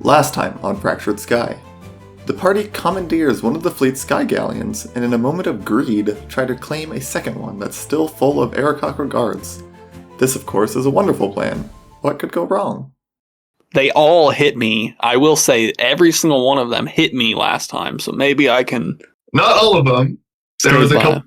Last time on Fractured Sky. The party commandeers one of the fleet's sky galleons, and in a moment of greed, try to claim a second one that's still full of Aarakocra guards. This, of course, is a wonderful plan. What could go wrong? They all hit me. I will say every single one of them hit me last time, so maybe I can... Not all of them. There was a couple.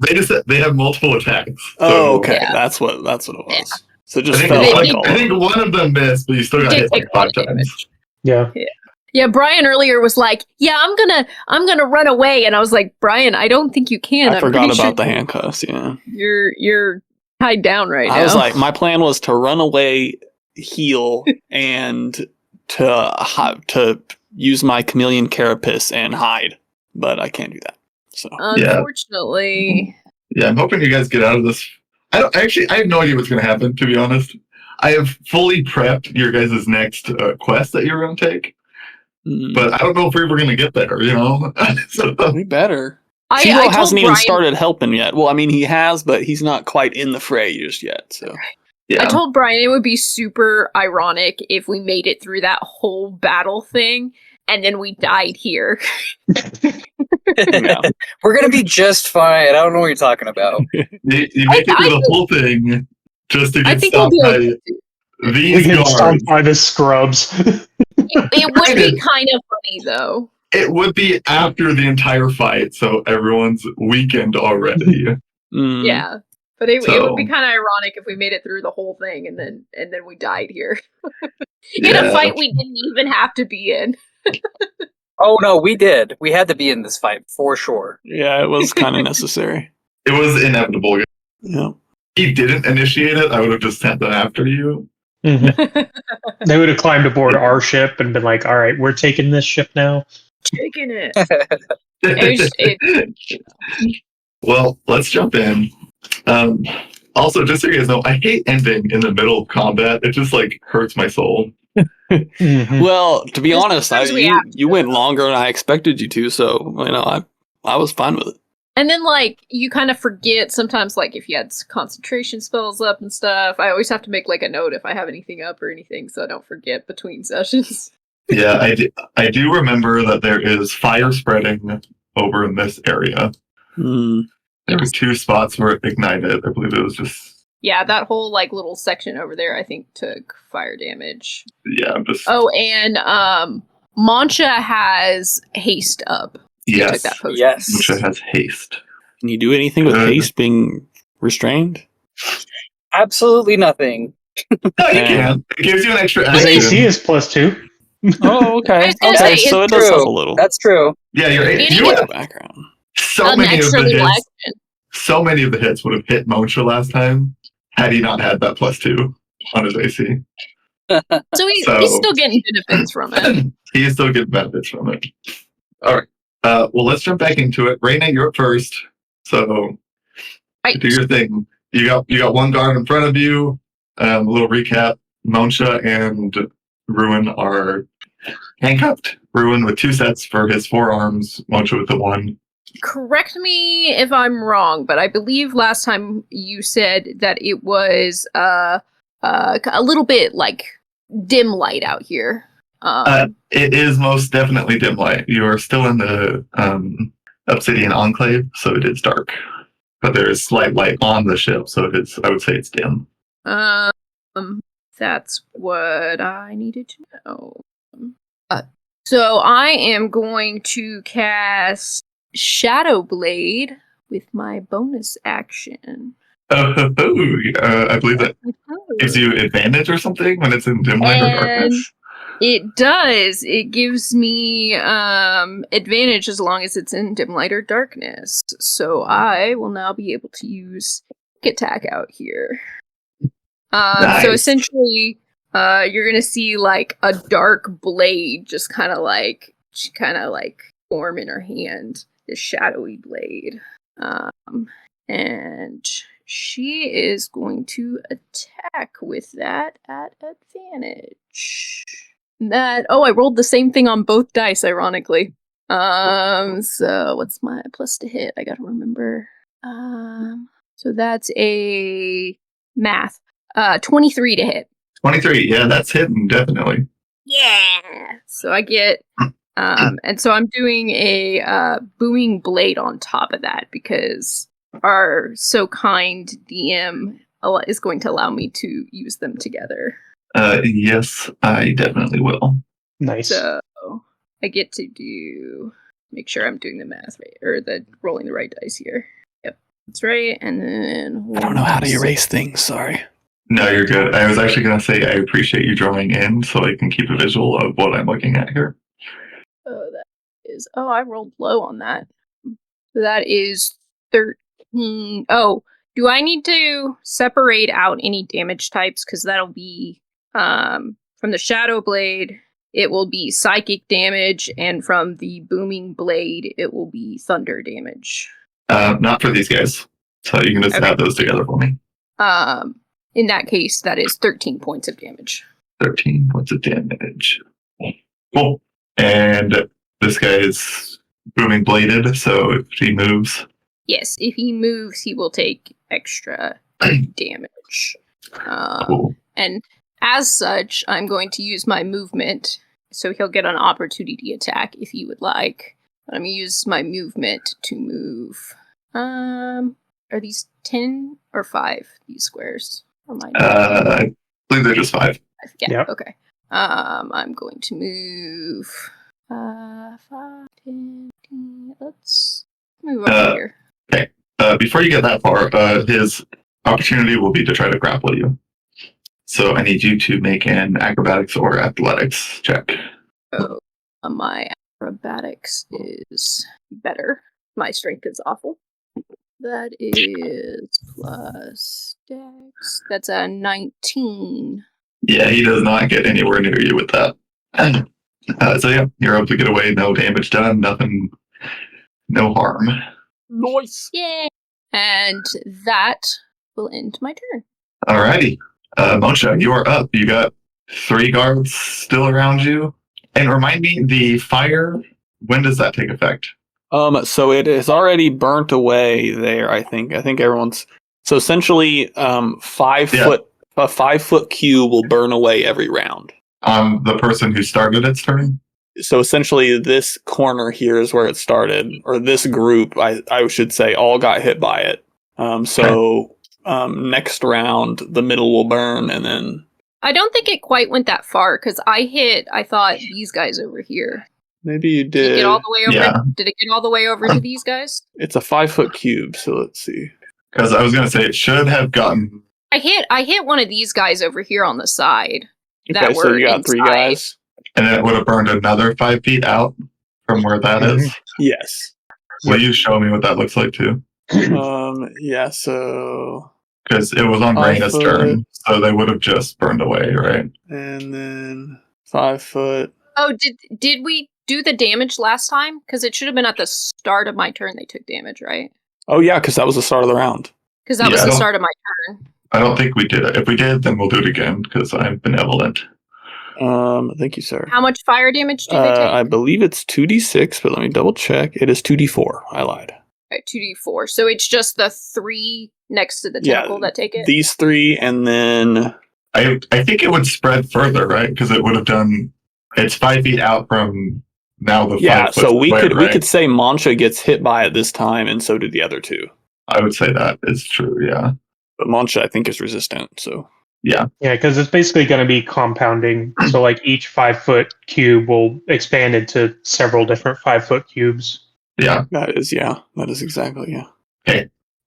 They have multiple attacks. So okay, yeah. That's what it was. Yeah. So just I think one of them missed, but you still got hit like 5 times. Yeah, Brian earlier was like, "Yeah, I'm gonna run away," and I was like, "Brian, I don't think you can." I forgot about the handcuffs. Yeah, you're tied down right now. I was like, my plan was to run away, heal, and to use my chameleon carapace and hide, but I can't do that. So unfortunately, I'm hoping you guys get out of this. I have no idea what's going to happen. To be honest, I have fully prepped your guys' next quest that you're going to take. But I don't know if we were going to get there, you know? So, we better. Tilo hasn't even started helping yet. Well, I mean, he has, but he's not quite in the fray just yet. So, yeah. I told Brian it would be super ironic if we made it through that whole battle thing and then we died here. No. We're going to be just fine. I don't know what you're talking about. You make it through the whole thing just to get stopped by these guards. Stopped by the scrubs. It would be kind of funny, though. It would be after the entire fight, so everyone's weakened already. Yeah, but it would be kind of ironic if we made it through the whole thing and then we died here in a fight we didn't even have to be in. Oh no, we did. We had to be in this fight for sure. Yeah, it was kind of necessary. It was inevitable. Yeah, he didn't initiate it. I would have just sent them after you. Mm-hmm. They would have climbed aboard our ship and been like, all right, we're taking this ship now. Taking it. Well, let's jump in. Also, just so you guys know, I hate ending in the middle of combat. It just like hurts my soul. Mm-hmm. Well, to be honest, you went longer than I expected you to, so I was fine with it. And then, like, you kind of forget sometimes, like, if you had concentration spells up and stuff. I always have to make, like, a note if I have anything up or anything, so I don't forget between sessions. Yeah, I do remember that there is fire spreading over in this area. There were 2 spots where it ignited. I believe it was just... Yeah, that whole, like, little section over there, I think, took fire damage. Yeah, I'm just... Oh, and Mancha has haste up. Yes. Yes. Mancha has haste. Can you do anything with haste being restrained? Absolutely nothing. No, you can. It gives you an extra action. His AC is +2. Oh, okay. Okay, so it does help a little. That's true. Yeah, you have background. So many of the hits would have hit Mancha last time had he not had that +2 on his AC. So he's still getting benefits from it. He is still getting benefits from it. All right. Well, let's jump back into it. Raina, you're up first. So do your thing. You got one guard in front of you. A little recap. Mancha and Ruin are handcuffed. Ruin with 2 sets for his forearms. Mancha with the 1. Correct me if I'm wrong, but I believe last time you said that it was a little bit like dim light out here. It is most definitely dim light. You are still in the Obsidian Enclave, so it is dark. But there is slight light on the ship, so it is. I would say it's dim. That's what I needed to know. So I am going to cast Shadow Blade with my bonus action. I believe that gives you advantage or something when it's in dim light or darkness. It does. It gives me advantage as long as it's in dim light or darkness. So I will now be able to use attack out here. Nice. So essentially, you're gonna see like a dark blade just kind of like form in her hand. This shadowy blade, and she is going to attack with that at advantage. I rolled the same thing on both dice, ironically. So what's my plus to hit? I gotta remember. So that's a math. 23 to hit. 23, yeah, that's hitting, definitely. Yeah. So I get, and so I'm doing a booming blade on top of that because our so kind DM is going to allow me to use them together. Yes, I definitely will. Nice. So I get to make sure I'm doing the math right, or rolling the right dice here. Yep, that's right. And then I don't know how to erase things. Sorry. No, you're good. I was actually going to say I appreciate you drawing in so I can keep a visual of what I'm looking at here. Oh, that is. Oh, I rolled low on that. So that is 13. Oh, do I need to separate out any damage types? Because that'll be from the Shadow Blade, it will be psychic damage, and from the Booming Blade, it will be thunder damage. Not for these guys. So you can just have those together for me. In that case, that is 13 points of damage. 13 points of damage. Cool. And this guy is booming bladed, so if he moves. Yes, if he moves, he will take extra damage. Cool. And as such, I'm going to use my movement, so he'll get an opportunity attack if he would like. I'm going to use my movement to move. Are these 10 or 5, these squares? I believe they're just 5. Yeah, Yep. okay. I'm going to move 5, 10, 15. Let's move over here. Okay. Before you get that far, his opportunity will be to try to grapple you. So I need you to make an acrobatics or athletics check. Oh, my acrobatics is better. My strength is awful. That is plus dex. That's a 19. Yeah, he does not get anywhere near you with that. So yeah, you're able to get away. No damage done. Nothing. No harm. Nice. Yay! And that will end my turn. Alrighty. Monsha, you are up. You got 3 guards still around you. And remind me, the fire, when does that take effect? So it is already burnt away there, I think. I think everyone's so essentially 5 foot a 5 foot cube will burn away every round. The person who started its turn? So essentially this corner here is where it started, or this group, I should say, all got hit by it. Next round the middle will burn, and then I don't think it quite went that far, because I thought these guys over here. maybe you Did did. it get all the way over? Yeah. Did it get all the way over to these guys? It's a 5 foot cube, so let's see. Because I was going to say it should have gotten. I hit one of these guys over here on the side. Okay, so you got 3 guys. And it would have burned another 5 feet out from where that is. Yes. Will you show me what that looks like too? Yeah, so Because it was on 5 Raina's foot. turn, so they would have just burned away, right? and then 5 foot. Oh, did we do the damage last time? Because it should have been at the start of my turn they took damage, right? Oh yeah, because that was the start of the round. Because that was Yeah, I the don't- start of my turn. I don't think we did it. If we did, then we'll do it again because I'm benevolent. Thank you, sir. How much fire damage did they take? I believe it's 2d6, but let me double check. It is 2d4. I lied. Right, 2d4. So it's just the 3 next to the Yeah, tentacle that take it? These 3, and then I think it would spread further, right? Because it would have done. It's 5 feet out from now the 5 yeah. foot So we square, could right? say Mancha gets hit by it this time, and so do the other 2. I would say that is true. Yeah. But Mancha, I think, is resistant. So Yeah, because it's basically going to be compounding. So, like, each 5 foot cube will expand into several different 5 foot cubes. Yeah. that is exactly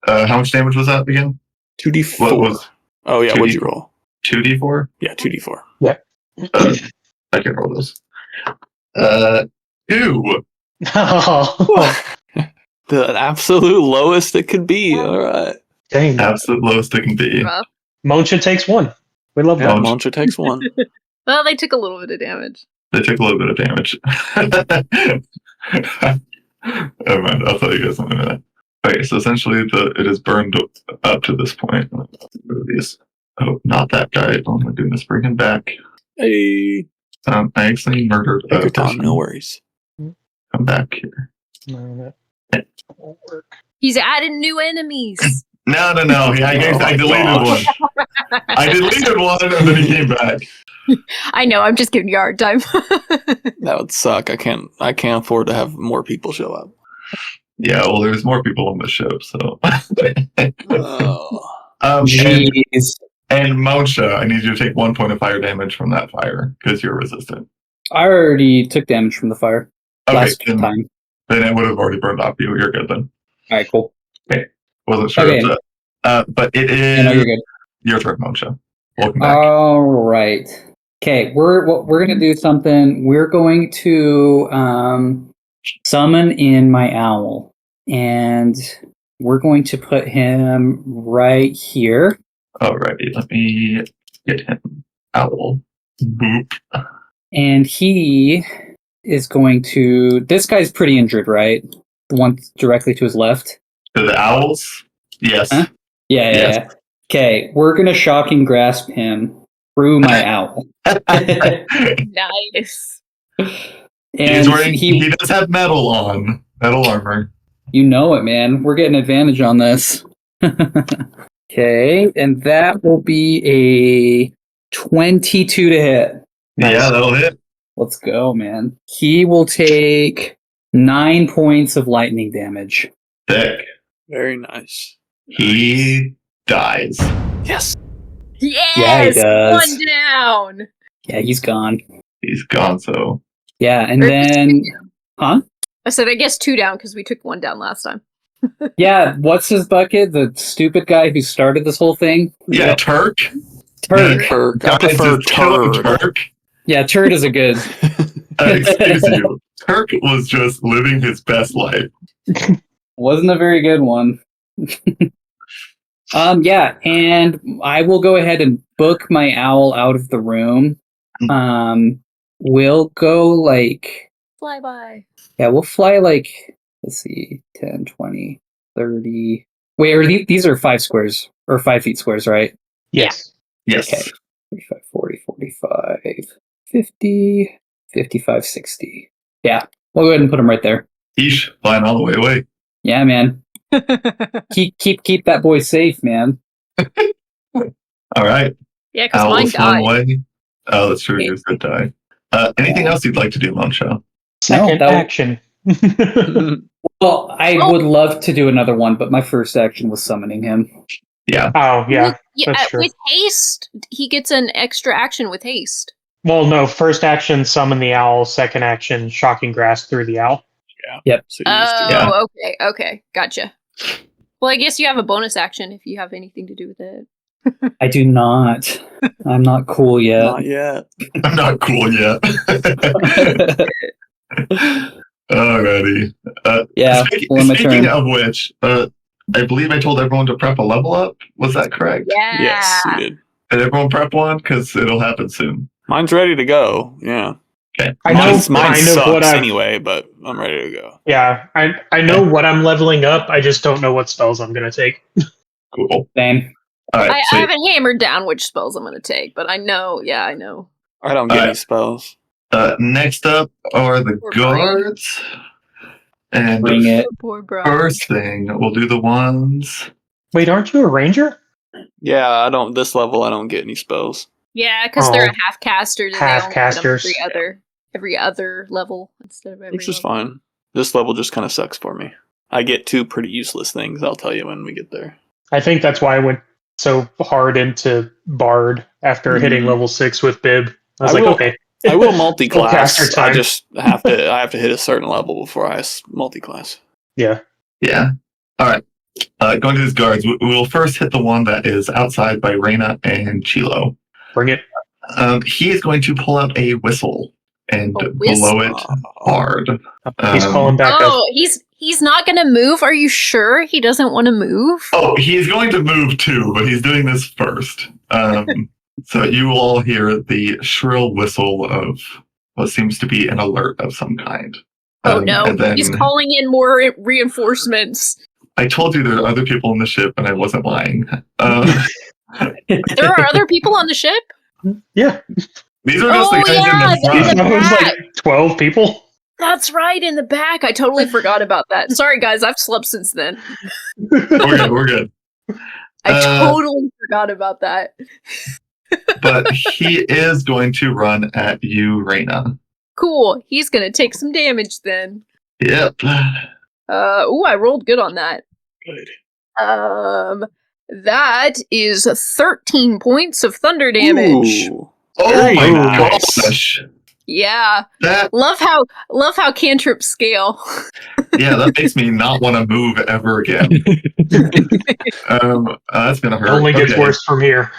How much damage was that again? 2d4. What was Oh yeah, 2D4? what'd you roll? 2d4? Yeah, 2d4. I can roll those. 2. Oh, The absolute lowest it could be. All right. dang. Absolute lowest it can be. Rough. Moncha takes 1. We love Yeah, that. Mancha takes 1. Well, they took a little bit of damage. They took a little bit of damage. Never mind. I'll tell you guys in a minute. Okay, so essentially it is burned up to this point. Move these. Oh, not that guy. Oh my goodness, bring him back. Hey, I actually murdered take a your time. person. No worries. Come back here. No, that won't work. He's adding new enemies. No. I Oh deleted my one. I deleted one and then he came back. I know, I'm just giving you a hard time. That would suck. I can't afford to have more people show up. Yeah, well, there's more people on the ship, so. Oh. and, Jeez. and Monsha, I need you to take 1 point of fire damage from that fire because you're resistant. I already took damage from the fire Okay, last then, time. then it would have already burned off you. You're good then. All right, cool. Wasn't sure. Okay. Of that. But it is Yeah, no, you're good. your turn, Monsha. Welcome back. All right. Okay, we're gonna do something. We're going to summon in my owl, and we're going to put him right here. Alrighty, let me get him. Owl. Boop. And he is going to. This guy's pretty injured, right? The one directly to his left. To the owls? Yes. Huh? Yeah. Yes. Okay, we're gonna shocking grasp him through my owl. Nice. And He's wearing, he does have metal on. Metal armor. You know it, man. We're getting advantage on this. Okay, and that will be a 22 to hit. Nice. Yeah, that'll hit. Let's go, man. He will take 9 points of lightning damage. Sick. Very nice. He dies. Yes. Yes! Yeah, he does. One down! Yeah, he's gone. He's gone, so. Yeah, and Or then, huh? I said, I guess 2 down because we took 1 down last time. Yeah, what's his bucket? The stupid guy who started this whole thing? Yeah, Turk. Turd. Turd. I Guys, prefer just kill him, turd. Turk. Yeah, Turd is a good. Excuse you. Turk was just living his best life. Wasn't a very good one. Yeah, and I will go ahead and book my owl out of the room. We'll go like, Fly by. yeah, we'll fly like, let's see, 10, 20, 30. Wait, are these are 5 squares, or 5 feet squares, right? Yes. Yes. Okay. 35, 40, 45, 50, 55, 60. Yeah, we'll go ahead and put them right there. Eesh, flying all the way away. Yeah, man. Keep that boy safe, man. All right. Yeah, because Owl mine will fly died. away. Oh, that's true. Yours did die. Anything else you'd like to do, Monsha? Second that would- action. Well, I would love to do another one, but my first action was summoning him. Yeah. Oh, yeah. That's true. With haste, he gets an extra action with haste. Well, no. First action, summon the owl. Second action, shocking grasp through the owl. Yep. So you just do Oh, that. okay, gotcha. Well, I guess you have a bonus action if you have anything to do with it. I do not. I'm not cool yet. Not yet. I'm not cool yet. Alrighty. Yeah, well, my Speaking turn. of which, I believe I told everyone to prep a level up. Was that correct? Yeah. Yes, you did. Did everyone prep one? Because it'll happen soon. Mine's ready to go. Yeah. Okay. I know Mine kind of what sucks I. anyway, but I'm ready to go. Yeah, I know what I'm leveling up. I just don't know what spells I'm gonna take. Cool. Same. All right. I So, haven't hammered down which spells I'm going to take, but I know. Yeah, I know. I don't get Alright. any spells. next up are the Poor guards. And Bring it. Poor bro. first thing, we'll do the ones. Wait, aren't you a ranger? Yeah, I don't. This level, I don't get any spells. Yeah, because they're Oh. a half caster. Half-casters. Every other level instead of every. Which is level. fine. This level just kind of sucks for me. I get 2 pretty useless things. I'll tell you when we get there. I think that's why I went so hard into Bard after hitting level 6 with Bib. I was I like, will- okay. I will multi-class. Caster time. I just have to hit a certain level before I multi-class. Yeah. Yeah. All right. Going to these guards, we'll first hit the one that is outside by Reyna and Chilo. Bring it. He is going to pull out a whistle and A whistle? blow it hard. He's calling back up. Oh, he's not going to move. Are you sure he doesn't want to move? Oh, he's going to move too, but he's doing this first. So you will all hear the shrill whistle of what seems to be an alert of some kind. Oh no, And then he's calling in more reinforcements. I told you there are other people on the ship, and I wasn't lying. There are other people on the ship? Yeah. These are just Oh, the guys yeah, in the they're front. That was like 12 people. That's right, in the back. I totally forgot about that. Sorry, guys, I've slept since then. We're good. I Uh, totally forgot about that. but he is going to run at you, Reyna. Cool. He's gonna take some damage then. Yep. I rolled good on that. Good. That is 13 points of thunder damage. Ooh. Oh Very my nice. gosh. Yeah. That Love how cantrips scale. that makes me not want to move ever again. That's gonna hurt. It only gets Okay. worse from here.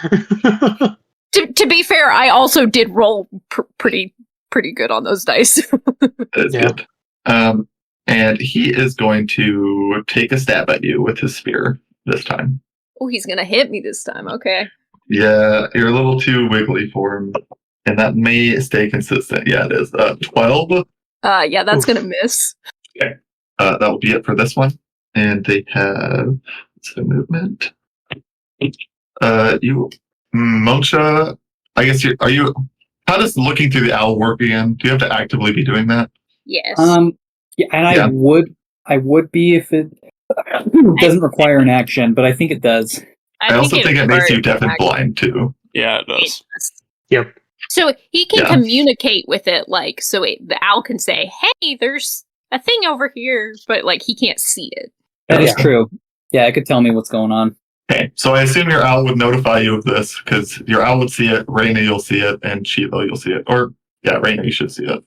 To be fair, I also did roll pretty good on those dice. That's Yeah. good. And he is going to take a stab at you with his spear this time. Oh, he's gonna hit me this time. Okay. Yeah, you're a little too wiggly for him, and that may stay consistent. Yeah, it is. 12. Yeah, that's Oof. gonna miss. That will be it for this one. And they have what's the movement. Monsha. I guess are you? How does looking through the owl work again? Do you have to actively be doing that? Yes. Yeah, and Yeah. I would be if it doesn't require an action, but I think it does. I also think it makes you deaf and requires blind too. Yeah, it does. Yep. So he can Yeah. communicate with it, like, the owl can say, "Hey, there's a thing over here," but like he can't see it. That is Yeah. true. Yeah, it could tell me what's going on. Okay, so I assume your owl would notify you of this because your owl would see it, Reyna you'll see it, and Shiva you'll see it. Or yeah, Reyna you should see it.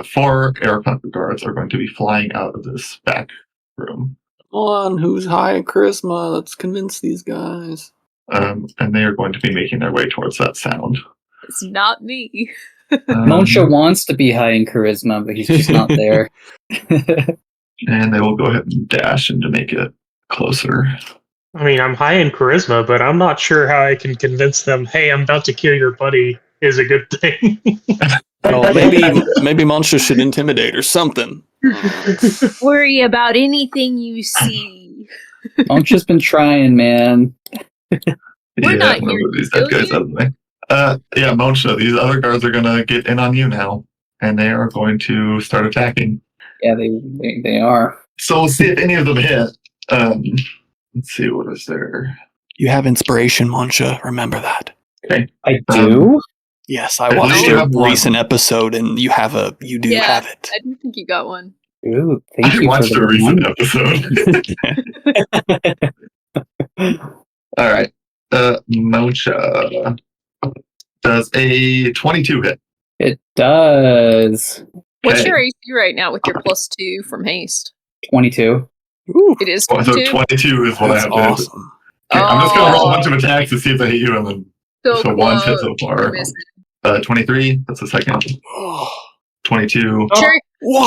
4 Aarakocra guards are going to be flying out of this back room, Come on, who's high in charisma? Let's convince these guys. and they are going to be making their way towards that sound. It's not me. Monsha wants to be high in charisma, but he's just not there. And they will go ahead and dash in to make it closer. I mean, I'm high in charisma, but I'm not sure how I can convince them, hey, I'm about to kill your buddy is a good thing. Well, maybe Monsha should intimidate or something. Worry about anything you see. Monsha's been trying, man. We're not here move to these kill dead guys you. out of the way. Yeah, Monsha, these other guards are gonna get in on you now, and they are going to start attacking. Yeah, they are. So we'll see if any of them hit. Let's see, what is there? You have inspiration, Monsha. Remember that. I do. Yes, I I watched believe you your have one. recent episode, and you do Yeah. have it. I do think you got one. Ooh, thank I you watched for a the recent episode. All right. Monsha does a 22 hit. It does. What's Okay. your AC right now with your +2 from haste? 22. Ooh, It is So 22. 22 is what I that's have. awesome. Okay, I'm just gonna roll a Oh. bunch of attacks to see if they hit you, and then so one's hit so far. Miss. 23. That's the second. 22.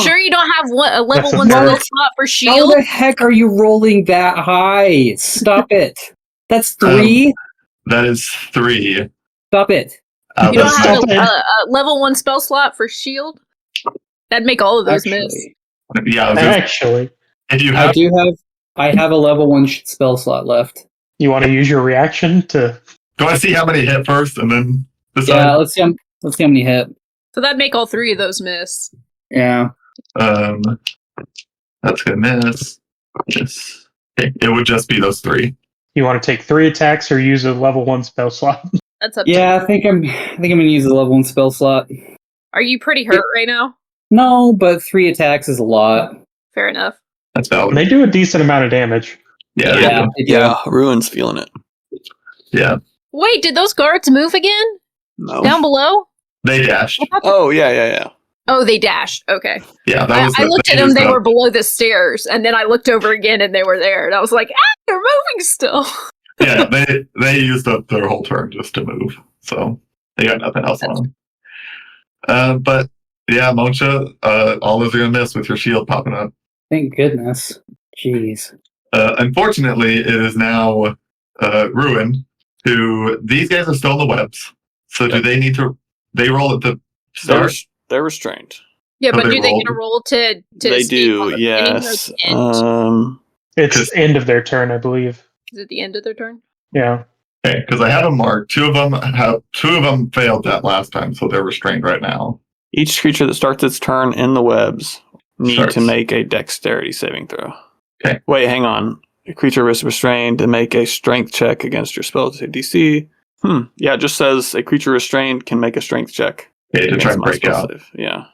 Sure you don't have a level That's a 1 spell first. slot for How shield? the heck are you rolling that high? Stop it. That's 3. That is 3. Stop it. You don't That's have not- a level 1 spell slot for shield? That'd make all of those miss. Actually, yeah, I was gonna- Actually, if you have I have a level 1 spell slot left. you want to use your reaction to... do I see how many hit first and then decide? Yeah, let's see how many hit. So that'd make all 3 of those miss. Yeah. That's gonna miss. Yes. Okay, it would just be those 3. You want to take 3 attacks or use a level 1 spell slot? That's up to Yeah, you. I think I'm gonna use the level 1 spell slot. Are you pretty hurt right now? No, but 3 attacks is a lot. Fair enough. That's valid. They do a decent amount of damage. Yeah, Yeah, they do. Yeah, Ruin's feeling it. yeah. Wait, did those guards move again? No. Down below? They dashed. Oh, yeah. Oh, they dashed. Okay. Yeah, that was. I looked at them, used they up- were below the stairs, and then I looked over again and they were there, and I was like, they're moving still. Yeah, they used up their whole turn just to move, so they got nothing else on them. But yeah, Monsha, all those are gonna miss with your shield popping up. Thank goodness. Jeez. Unfortunately, it is now Ruin, who these guys are still in the webs. So do they need to? They roll at the start. They're restrained. Yeah, Oh, but they do they rolled. get a roll to They escape on do, the beginning or yes. the end? It's end of their turn, I believe. Is it the end of their turn? Yeah. Okay, because I had them marked. Two of them failed that last time, so they're restrained right now. Each creature that starts its turn in the webs need Starts. to make a dexterity saving throw. Okay. Wait, hang on. A creature is restrained to make a strength check against your spell DC. Yeah, it just says a creature restrained can make a strength check. Okay, to try and against my break spell out. save. Yeah.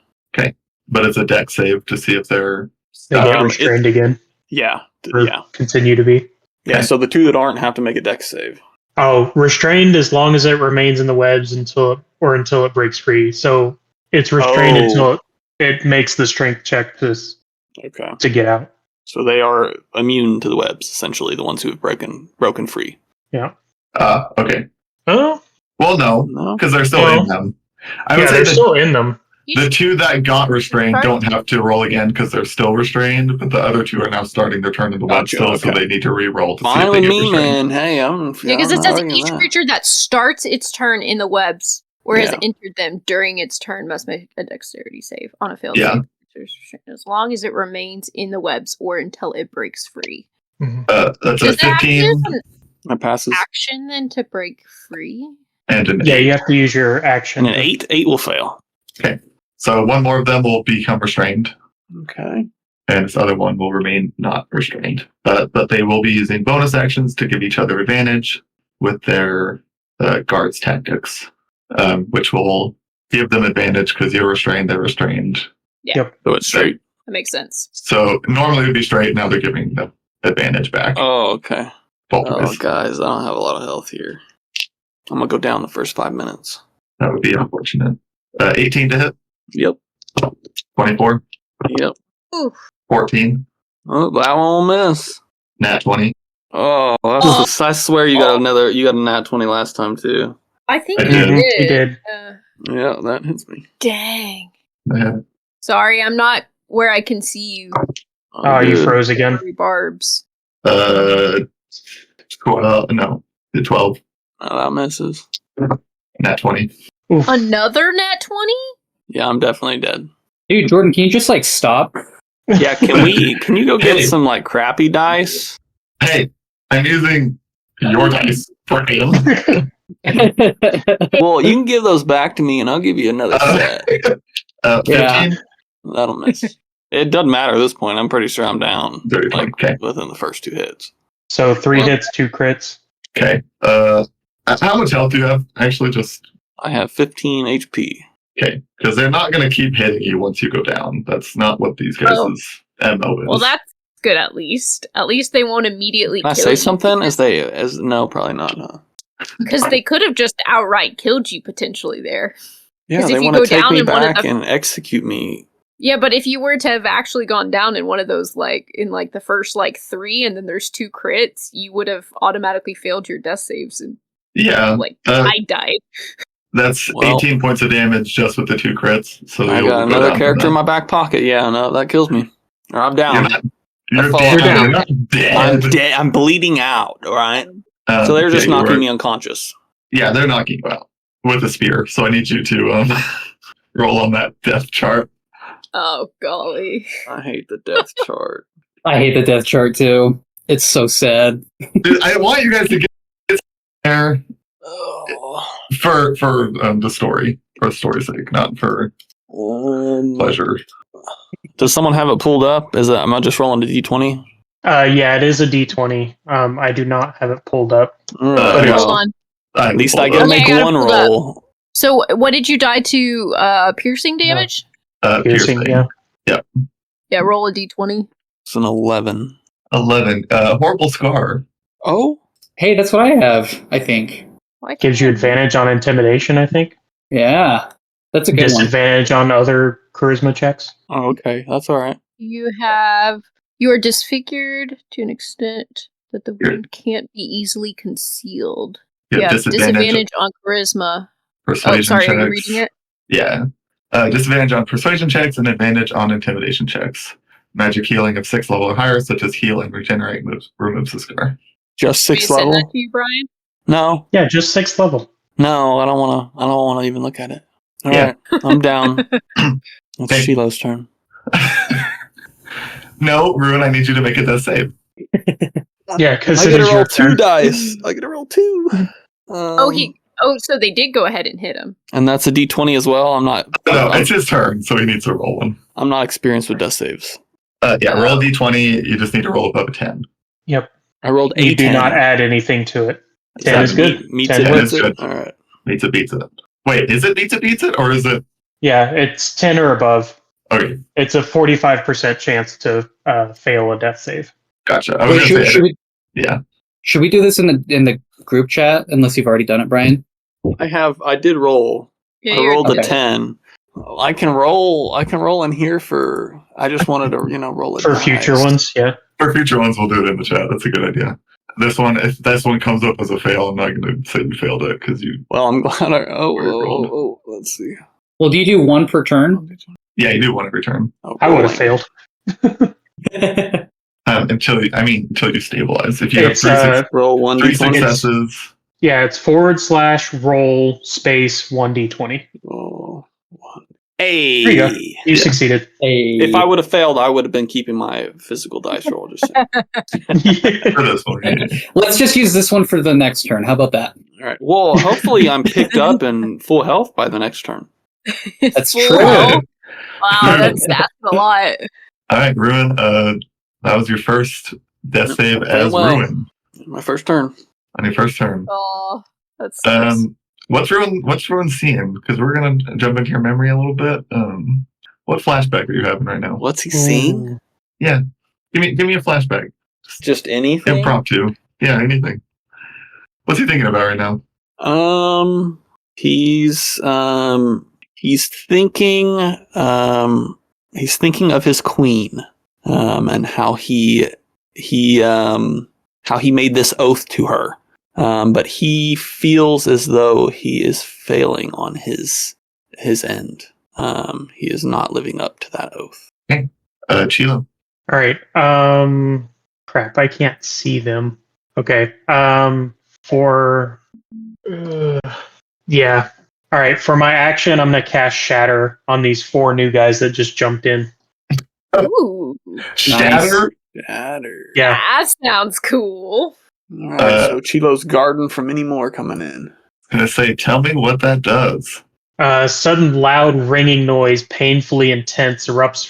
But it's a deck save to see if they're. They get Um, restrained again. Yeah. Or Yeah. continue to be. Yeah. Okay. So the two that aren't have to make a dex save. Oh, restrained as long as it remains in the webs until it breaks free. So it's restrained Oh. until it makes the strength check Okay. to get out. So they are immune to the webs, essentially, the ones who have broken free. Yeah. Okay. Oh, Well, no, No? because they're still No. in them. I would yeah, say they're that still in them. the two that got restrained Sorry? don't have to roll again because they're still restrained, but the other two are now starting their turn in the web Gotcha, still, so okay. they need to re-roll to see Fine if they with get me, restrained. man. Hey, Yeah, because I'm it says not arguing each that. creature that starts its turn in the webs or has Yeah. entered them during its turn must make a dexterity save on a failed Yeah. save. As long as it remains in the webs or until it breaks free. That's a Does it have to 15 use an That passes. action then to break free? and an Yeah, 8. you have to use your action. And an 8? 8 will fail. So one more of them will become restrained, Okay. and this other one will remain not restrained. But they will be using bonus actions to give each other advantage with their guards tactics, which will give them advantage because you're restrained, they're restrained. So it's straight. That makes sense. So normally it would be straight, now they're giving them advantage back. Oh, okay. Both Oh, ways. guys, I don't have a lot of health here. I'm going to go down the first 5 minutes. That would be unfortunate. 18 to hit, Yep. 24, Yep. 14, Oh, that one will miss. nat 20. Oh, I swear you got a nat 20 last time, too. I think I you did. did. You did. Yeah, that hits me. Dang. Yeah. Sorry, I'm not where I can see you. Oh, you good. froze again. Sorry, Barbs. No, the 12, Oh, that misses. nat 20. Oof. Another nat 20? Yeah, I'm definitely dead. Dude, Jordan, can you just like stop? Yeah, can you go get Hey. some like crappy dice? Hey, I'm using your dice for him. Well, you can give those back to me and I'll give you another set. 15, That'll miss. It doesn't matter at this point. I'm pretty sure I'm down 30, like okay. within the first 2 hits. So 3 hits, 2 crits. Okay. How much health do you have? Actually, just I have 15 HP. okay, because they're not going to keep hitting you once you go down. That's not what these guys' MO is. Well, that's good at least. At least they won't immediately Can I kill say you. something? No, probably not. No. Because they could have just outright killed you potentially there. Yeah, 'Cause they if you want to go take down me in one of back the- and execute me. Yeah, but if you were to have actually gone down in one of those, like, in, like, the first, like, 3, and then there's 2 crits, you would have automatically failed your death saves and, Yeah, like, uh, I died. that's Well- 18 points of damage just with the 2 crits. So I you'll got go another down character in from my back pocket. Yeah, no, that kills me. Or I'm that. down. You're I fall dead. down. You're not dead. I'm dead. I'm bleeding out. All right. So they're just yeah, you knocking are- me unconscious. Yeah, they're knocking you out with a spear. So I need you to roll on that death chart. Oh, golly. I hate the death chart. I hate the death chart too. It's so sad. Dude, I want you guys to get there Oh. for the story, for the story's sake, not for pleasure. Does someone have it pulled up? Am I just rolling a d20? Yeah, it is a D20. I do not have it pulled up. All But right, it's- Hold well, on. at least I pulled get to up. Okay, make I gotta one pull it up. roll. So, what did you die to? Piercing damage? Piercing, yeah. Yeah, roll a d20. It's an 11. 11. Horrible scar. Oh? Hey, that's what I have, I think. Why Gives can't you I- advantage on intimidation, I think. Yeah. That's a good one. Disadvantage on other charisma checks. Oh, okay. That's all right. You are disfigured to an extent that the wound can't be easily concealed. You have disadvantage on charisma. persuasion Oh, sorry, checks. are you reading it? Yeah. Disadvantage on persuasion checks and advantage on intimidation checks. Magic healing of 6 level or higher, such as heal and regenerate, removes the scar. Just Did 6th you send level? that to you, Brian? No. Yeah, just 6th level. No, I don't want to even look at it. All Yeah. right. I'm down. It's Hey. Shiloh's turn. No, Ruin, I need you to make a death save. Yeah, because I it get to is roll your 2 turn. dice. I get to roll 2. So they did go ahead and hit him. And that's a d20 as well. I'm not. No, I'm, it's his turn, so he needs to roll one. I'm not experienced with death saves. Yeah, roll a d20. You just need to roll above a 10. Yep. I rolled You 8. do not add anything to it. 10 is good. Meets 10 it, is beats it. good. All right. Meets it, beats it. Wait, is it meets it, beats it, or is it? Yeah, it's 10 or above. Okay, It's a 45% chance to fail a death save. gotcha. I was Wait, gonna say, should we do this in the group chat? Unless you've already done it, Brian. I did roll. Yeah, I you're- rolled a Okay. 10. I can roll in here for. I just wanted to, roll it For future ones, yeah. for future ones, we'll do it in the chat. That's a good idea. This one, if this one comes up as a fail, I'm not going to say you failed it because you. Well, I'm glad. Rolled. Let's see. Well, do you do one per turn? Yeah, you do one every turn I would have failed. until you stabilize. If you have It's, Roll one three d20. successes, yeah, it's / roll space 1d20. Oh, one. Hey. There you go. You succeeded. Hey. If I would have failed, I would have been keeping my physical dice roll. Just saying. for this one, yeah. Let's just use this one for the next turn. How about that? All right. Well, hopefully I'm picked up and full health by the next turn. That's Full true. health? Wow, that's a lot. All right, Ruin. That was your first death save Very as well. Ruin My first turn. on your first turn. Oh, that's nice. What's Ruin seeing? Because we're gonna jump into your memory a little bit. What flashback are you having right now? What's he seeing? Yeah, give me a flashback. Just anything. Impromptu. Yeah, anything. What's he thinking about right now? He's thinking of his queen, and how he made this oath to her. But he feels as though he is failing on his end. He is not living up to that oath. Chilo. All right. Crap, I can't see them. Okay. Yeah. All right. For my action, I'm gonna cast Shatter on these 4 new guys that just jumped in. Ooh, Shatter. Shatter. Yeah. that sounds cool. All right. So Chilo's guarding from any more coming in. Gonna say, tell me what that does. Sudden loud ringing noise, painfully intense, erupts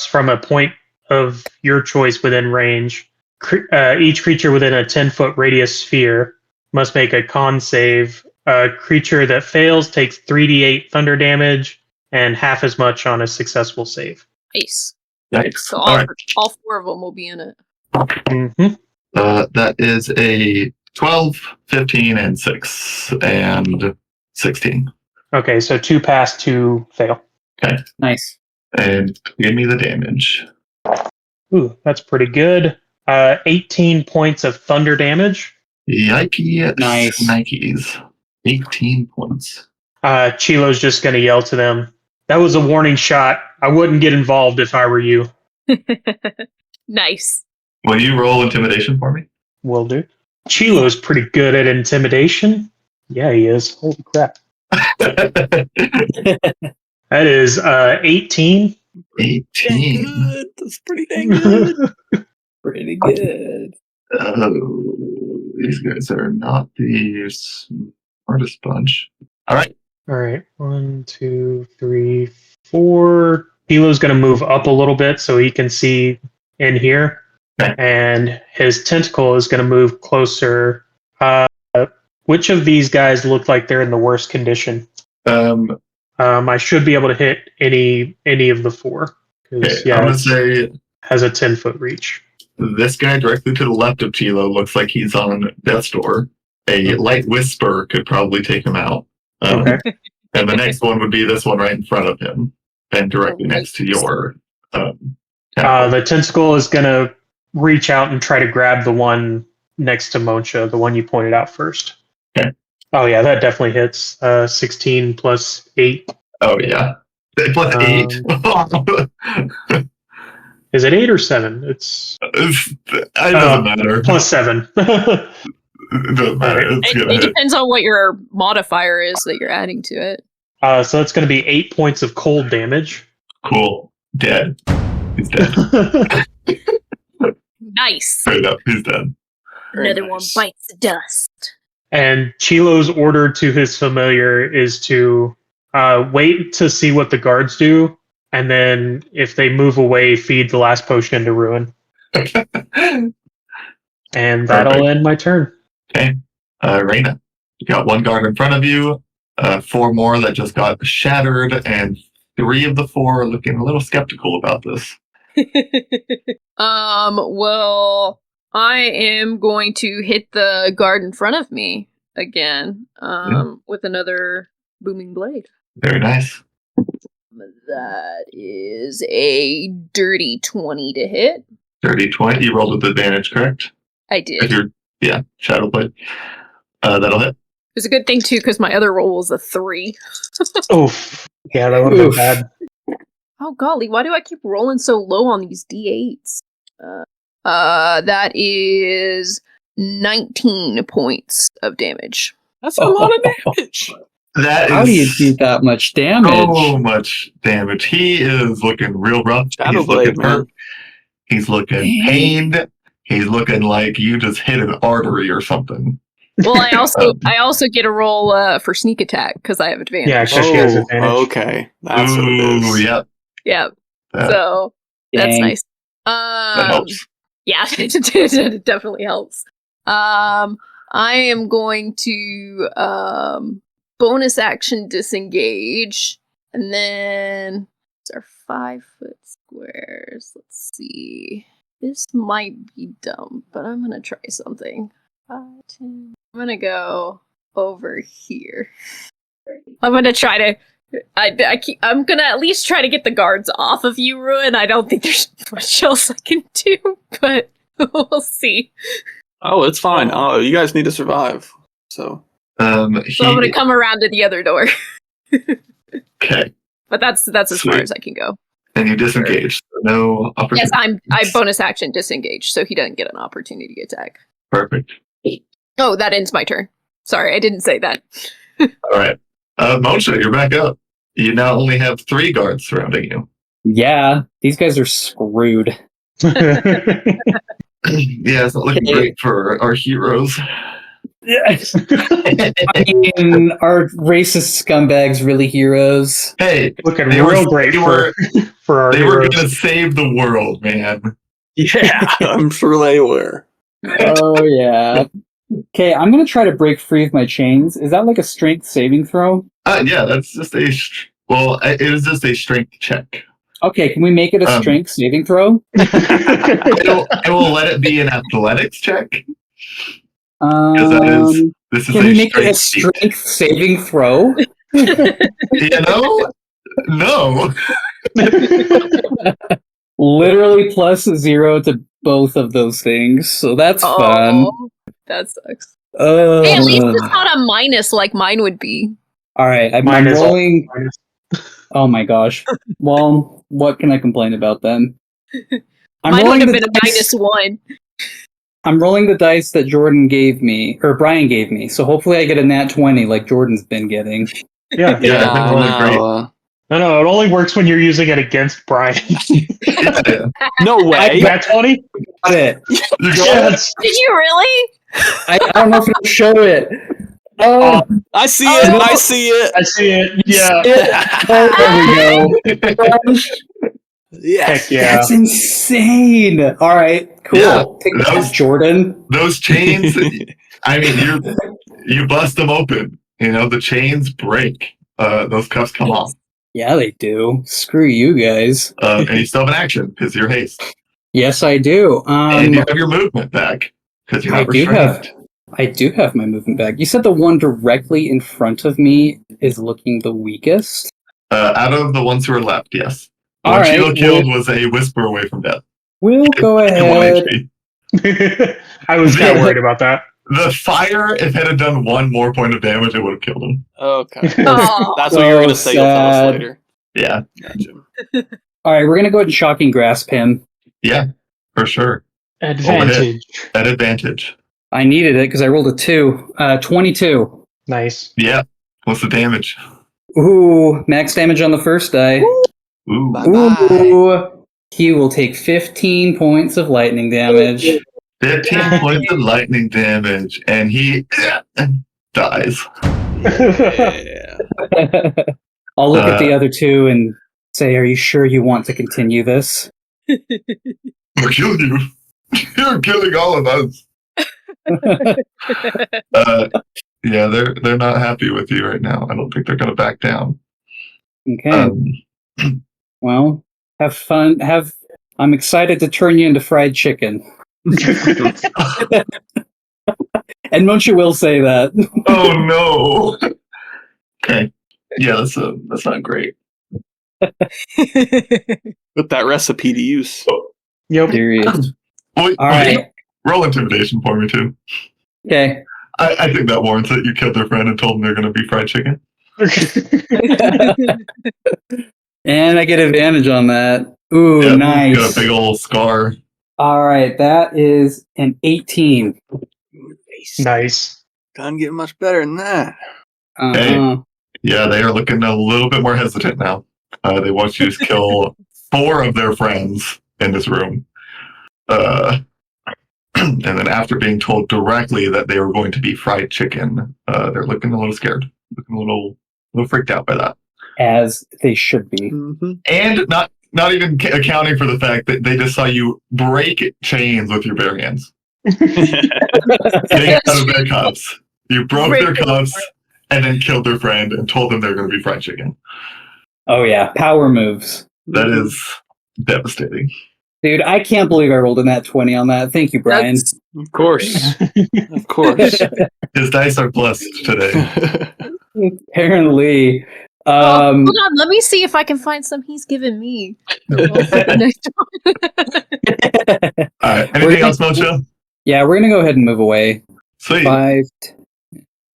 from a point of your choice within range. Each creature within a 10-foot radius sphere must make a con save. A creature that fails takes 3d8 thunder damage and half as much on a successful save. Nice. Yikes. So All right. all 4 of them will be in it. Mm-hmm. That is a 12, 15, and 6, and 16. Okay, so 2 pass, 2 fail. Nice. And give me the damage. Ooh, that's pretty good. 18 points of thunder damage. Yikey. Nice. Nikes. 18 points. Chilo's just going to yell to them, "That was a warning shot. I wouldn't get involved if I were you." Nice. Will you roll intimidation for me? Will do. Chilo's pretty good at intimidation. Yeah, he is. Holy crap. That is 18. 18. Good. That's pretty dang good. Pretty good. Oh, these guys are not the smartest bunch. All right. All right. 1, 2, 3, 4. Chilo's going to move up a little bit so he can see in here. Okay. And his tentacle is going to move closer. Which of these guys look like they're in the worst condition? I should be able to hit any of the 4. Okay, Yeah, I'm going it to say has a 10-foot reach. this guy directly to the left of Chilo looks like he's on death's door. A light whisper could probably take him out. Okay. And the next one would be this one right in front of him and directly next to your. The tentacle is going to reach out and try to grab the one next to Moncha, the one you pointed out first. Okay. Oh, yeah, that definitely hits. 16 plus 8. Oh, yeah. Plus 8. Is it 8 or 7? It's It doesn't matter. plus 7. It doesn't matter. It's going to It hit. depends on what your modifier is that you're adding to it. So it's going to be 8 points of cold damage. Cool. Dead. He's dead. Nice. Straight up. He's dead. Very Another one nice. bites the dust. And Chilo's order to his familiar is to wait to see what the guards do, and then if they move away, feed the last potion into Ruin. And that'll Perfect. end my turn. Okay. Raina, you got one guard in front of you, 4 more that just got shattered, and 3 of the 4 are looking a little skeptical about this. Well, I am going to hit the guard in front of me again, with another booming blade. Very nice. That is a dirty 20 to hit. Dirty 20. You rolled with advantage, correct? I did. If you're, Shadow Blade. That'll hit. It was a good thing too, because my other roll was a 3. Oof. Yeah, that would have been bad. Oh golly, why do I keep rolling so low on these d8s? That is 19 points of damage. That's a lot of damage. That How is do you do that much damage? so much damage. He is looking real rough. Shadow He's Blade, looking hurt. He's looking Dang. pained. He's looking like you just hit an artery or something. Well, I also get a roll for sneak attack because I have advantage. Yeah, because she has advantage. Okay. That's what it Ooh, is. yep. Yeah. That, So that's Dang. nice. that helps. Yeah, it definitely helps. I am going to bonus action disengage, and then these are 5-foot squares. Let's see. This might be dumb, but I'm gonna try something. 5, 10. I'm gonna go over here. I'm gonna try to. I'm gonna at least try to get the guards off of you, Ruin. I don't think there's much else I can do, but we'll see. Oh, it's fine. Oh, you guys need to survive. So So I'm gonna come around to the other door. Okay. But that's as far Sweet. as I can go. And you disengage. So no opportunity. Yes, I bonus action disengage, so he doesn't get an opportunity attack. Perfect. Oh, that ends my turn. Sorry, I didn't say that. All right. Moshe, you're back up. You now only have 3 guards surrounding you. Yeah, these guys are screwed. Yeah, it's not looking great for our heroes. I mean, are racist scumbags really heroes? Hey, Looking They real were- great they were- for our they were heroes. going to save the world, man. yeah, I'm sure they were. Oh, yeah. Okay, I'm going to try to break free of my chains. Is that like a strength saving throw? Yeah, that's just it is just a strength check. Okay, can we make it a strength saving throw? I will let it be an athletics check. This is Can we make it a strength feat. strength saving throw? You know? No. Literally plus 0 to both of those things, so that's fun. Oh, that sucks. Hey, at least it's not a minus like mine would be. All right, I'm Mine is all- rolling. Oh my gosh. Well, what can I complain about then? I'm Mine would rolling have the been a dice- -1. I'm rolling the dice that Jordan gave me, or Brian gave me. So hopefully I get a nat 20 like Jordan's been getting. Yeah. Yeah, that's really great. No, it only works when you're using it against Brian. Yeah. No way. That 20? Got it. You Yeah, got it? that's- Did you really? I don't know if it'll show it. Oh, I see Oh, it. no. I see it. I see it. Yeah. there we go. Yes. Heck yeah. That's insane. All right, cool. Yeah, Take that that, was- Jordan. Those chains, I mean, you bust them open. You know, the chains break. Those cuffs come off. Yeah, they do. Screw you guys. And you still have an action because you're haste. Yes, I do. And you have your movement back because you're I not do restrained. I do have my movement back. You said the one directly in front of me is looking the weakest. Out of the ones who are left, yes. The All one right, Sheila killed was a whisper away from death. We'll go And 1 ahead. HP. I was kind of worried about that. The fire, if it had done 1 more point of damage, it would have killed him. Okay. Oh. That's what you were going to So say. You'll tell us sad. later. Yeah, Gotcha. All right, we're gonna go ahead and shocking grasp him. yeah, for sure. Advantage. At advantage. I needed it because I rolled a 2. 22. Nice. Yeah. What's the damage? Ooh, max damage on the first die. Ooh. Bye-bye. Ooh, he will take 15 points of lightning damage. 15 points of lightning damage, and he dies. Yeah. I'll look at the other 2 and say, "Are you sure you want to continue this?" I'll kill you. You're killing all of us. Yeah, they're not happy with you right now. I don't think they're going to back down. Okay. Well, have fun. I'm excited to turn you into fried chicken. And Muncha will say that. Oh no. Okay. Yeah, that's not great. Put that recipe to use. Yep. Serious. Wait, All right. roll intimidation for me too. Okay. I think that warrants it. You killed their friend and told them they're going to be fried chicken. And I get advantage on that. Ooh, Yeah, nice. Got a big old scar. All right, that is an 18. Nice. Can't get much better than that. Uh-huh. Yeah, they are looking a little bit more hesitant now. They want you to kill 4 of their friends in this room. And then after being told directly that they were going to be fried chicken, they're looking a little scared, looking a little freaked out by that. As they should be. Mm-hmm. And not even accounting for the fact that they just saw you break chains with your bare hands. Getting out of their cuffs. You broke their cuffs and then killed their friend and told them they're going to be fried chicken. Oh, yeah. Power moves. That is devastating. Dude, I can't believe I rolled a nat 20 on that. Thank you, Brian. Of course. Of course. His dice are blessed today. Apparently. Hold on, let me see if I can find some he's given me. All right. Anything else, Mocha? Yeah, we're going to go ahead and move away. Sweet. 5,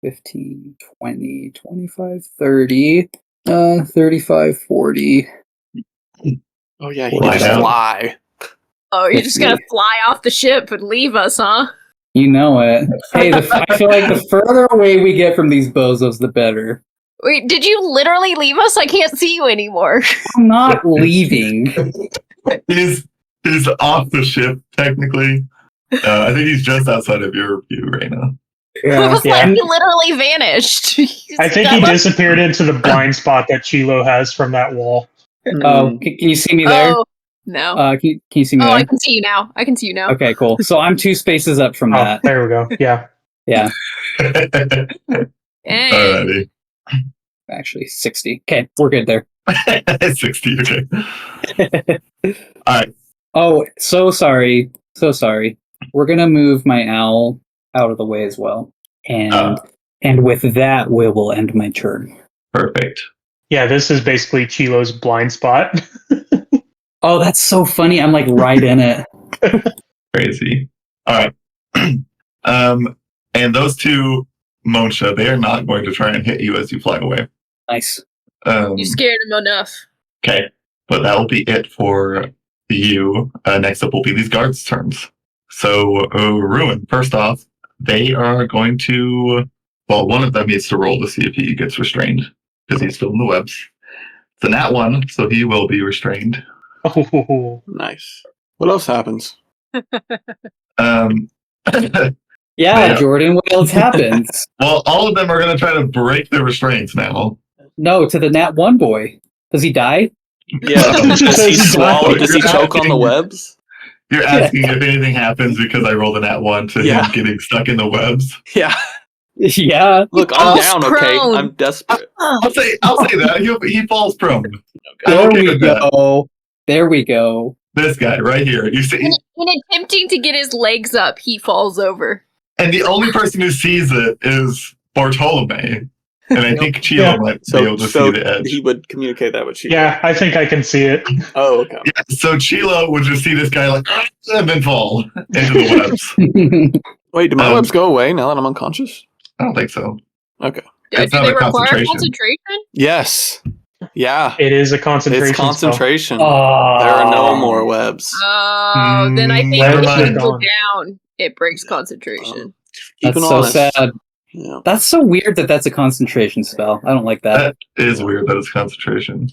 15, 20, 25, 30, 35, 40. Oh yeah, he Fly can down. fly. Oh, you're just gonna fly off the ship and leave us, huh? You know it. Hey, I feel like the further away we get from these bozos, the better. Wait, did you literally leave us? I can't see you anymore. I'm not leaving. He's off the ship, technically. I think he's just outside of your view right now. It was Yeah. like he literally vanished. I think he disappeared into the blind spot that Chilo has from that wall. Oh, can you see me there? Oh, no. Can you see me Oh, there? I can see you now. I can see you now. Okay, cool. So I'm 2 spaces up from Oh, that. there we go. Yeah. Yeah, Dang. Alrighty. actually 60. Okay, we're good there. 60, okay. Alright. Oh, so sorry. So sorry. We're gonna move my owl out of the way as well. And with that, we will end my turn. Perfect. Yeah, this is basically Chilo's blind spot. Oh, that's so funny. I'm like right in it. Crazy. Alright. And those 2, Monsha, they are not going to try and hit you as you fly away. Nice. You scared him enough. Okay. But that will be it for you. Next up will be these guards' turns. So, Ruin, first off, they are going to... Well, one of them needs to roll to see if he gets restrained, because he's still in the webs. It's a nat 1, so he will be restrained. Oh, Nice. What else happens? Um, Yeah, Jordan, what else happens? well, all of them are going to try to break the restraints now. No, to the Nat 1 boy. Does he die? Yeah. Does he swallow? Does he choke on the webs? You're asking if anything happens because I rolled a nat 1 to Yeah. him getting stuck in the webs. Yeah. Yeah. Look, I'm falls down. Okay, prone. I'm desperate. I'll say that. He falls prone. I'm There okay we with that. go. There we go. This guy right here. You see, In attempting to get his legs up, he falls over. and the only person who sees it is Bartolome. And I think Chilo Yeah. might be So, able to so see the edge. he would communicate that with Chilo. yeah, I think I can see it. Oh, okay. Yeah, so Chilo would just see this guy like and then fall into the webs. Wait, do my Um, webs go away now that I'm unconscious? I don't think so. Okay. Do It's they not a require concentration. concentration? Yes. Yeah. It is a concentration. It's concentration. Oh. There are no more webs. Oh, then I think Never if mind. you go down, it breaks concentration. Keep That's it so honest. sad. Yeah. That's so weird that that's a concentration spell. I don't like that. That is weird that it's concentration.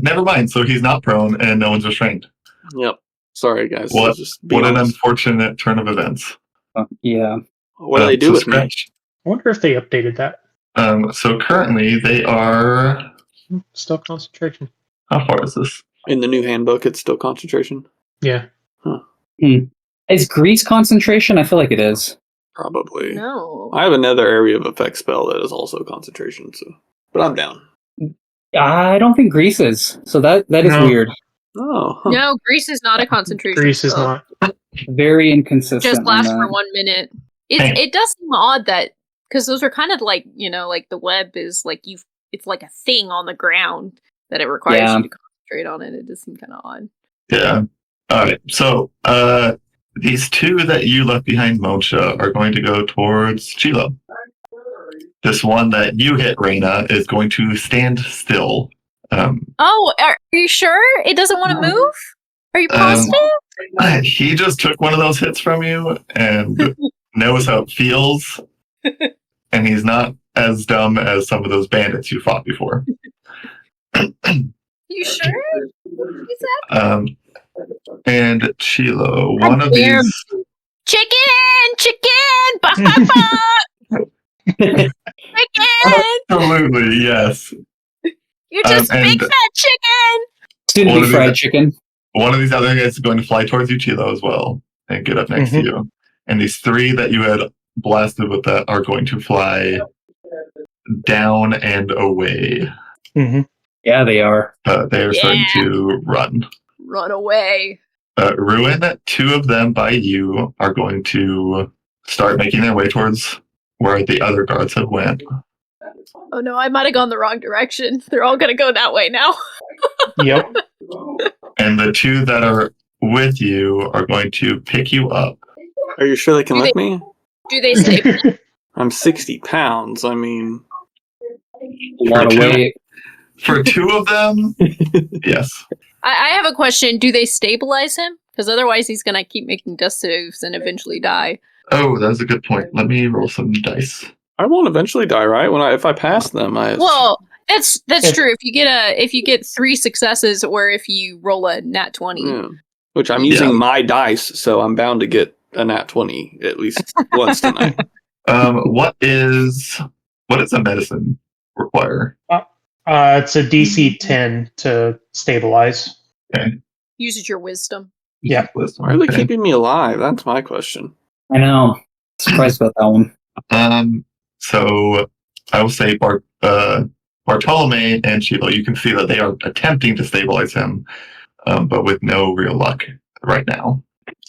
Never mind. So he's not prone and no one's restrained. Yep. Sorry, guys. What- Just be What an honest. unfortunate turn of events. Yeah. What do they do So with me? Scratch. I wonder if they updated that. So currently they are. Still concentration. How far is this? In the new handbook, it's still concentration. Yeah. Is grease concentration? I feel like it is. Probably. No. I have another area of effect spell that is also concentration, so but I'm down. I don't think Grease is. So that is No. weird. Oh, huh. No, Grease is not a concentration Grease is spell. not. Very inconsistent. Just on lasts that. for 1 minute. Hey. It does seem odd that because those are kind of like like the web is like it's like a thing on the ground that it requires Yeah. you to concentrate on it. It does seem kind of odd. Yeah. All right. So these two that you left behind, Mocha, are going to go towards Chilo. This one that you hit, Reina, is going to stand still. Oh, are you sure it doesn't want to move? Are you positive? He just took one of those hits from you and knows how it feels. And he's not as dumb as some of those bandits you fought before. You sure? Is that And Chilo, one of damn. these. chicken? Buck, buck, buck! Chicken! Absolutely, yes. You're just and- big fat chicken! Soon to One be of fried these- chicken. One of these other guys is going to fly towards you, Chilo, as well, and get up next to you. And these three that you had blasted with that are going to fly down and away. Mm-hmm. Yeah, they are. They are starting to run. Run away. Ruin, two of them by you are going to start making their way towards where the other guards have went. Oh no, I might have gone the wrong direction. They're all gonna go that way now. Yep. And the two that are with you are going to pick you up. Are you sure they can Do lift me? Do they stay? I'm 60 pounds. I mean, A lot of two. weight. For two of them, yes. I have a question. Do they stabilize him? Because otherwise he's gonna keep making dust saves and eventually die. Oh, that's a good point. Let me roll some dice. I won't eventually die, right? If I pass them, Well, that's If- true. If you get 3 successes, or if you roll a nat 20. yeah. Which I'm using my dice, so I'm bound to get a nat 20 at least once tonight. What does a medicine require? It's a DC 10 to stabilize. Uses your wisdom. Yeah. Wisdom. Why are they Okay. keeping me alive? That's my question. I know. Surprised about that one. So I will say Bartolome and Chilo, you can see that they are attempting to stabilize him, but with no real luck right now.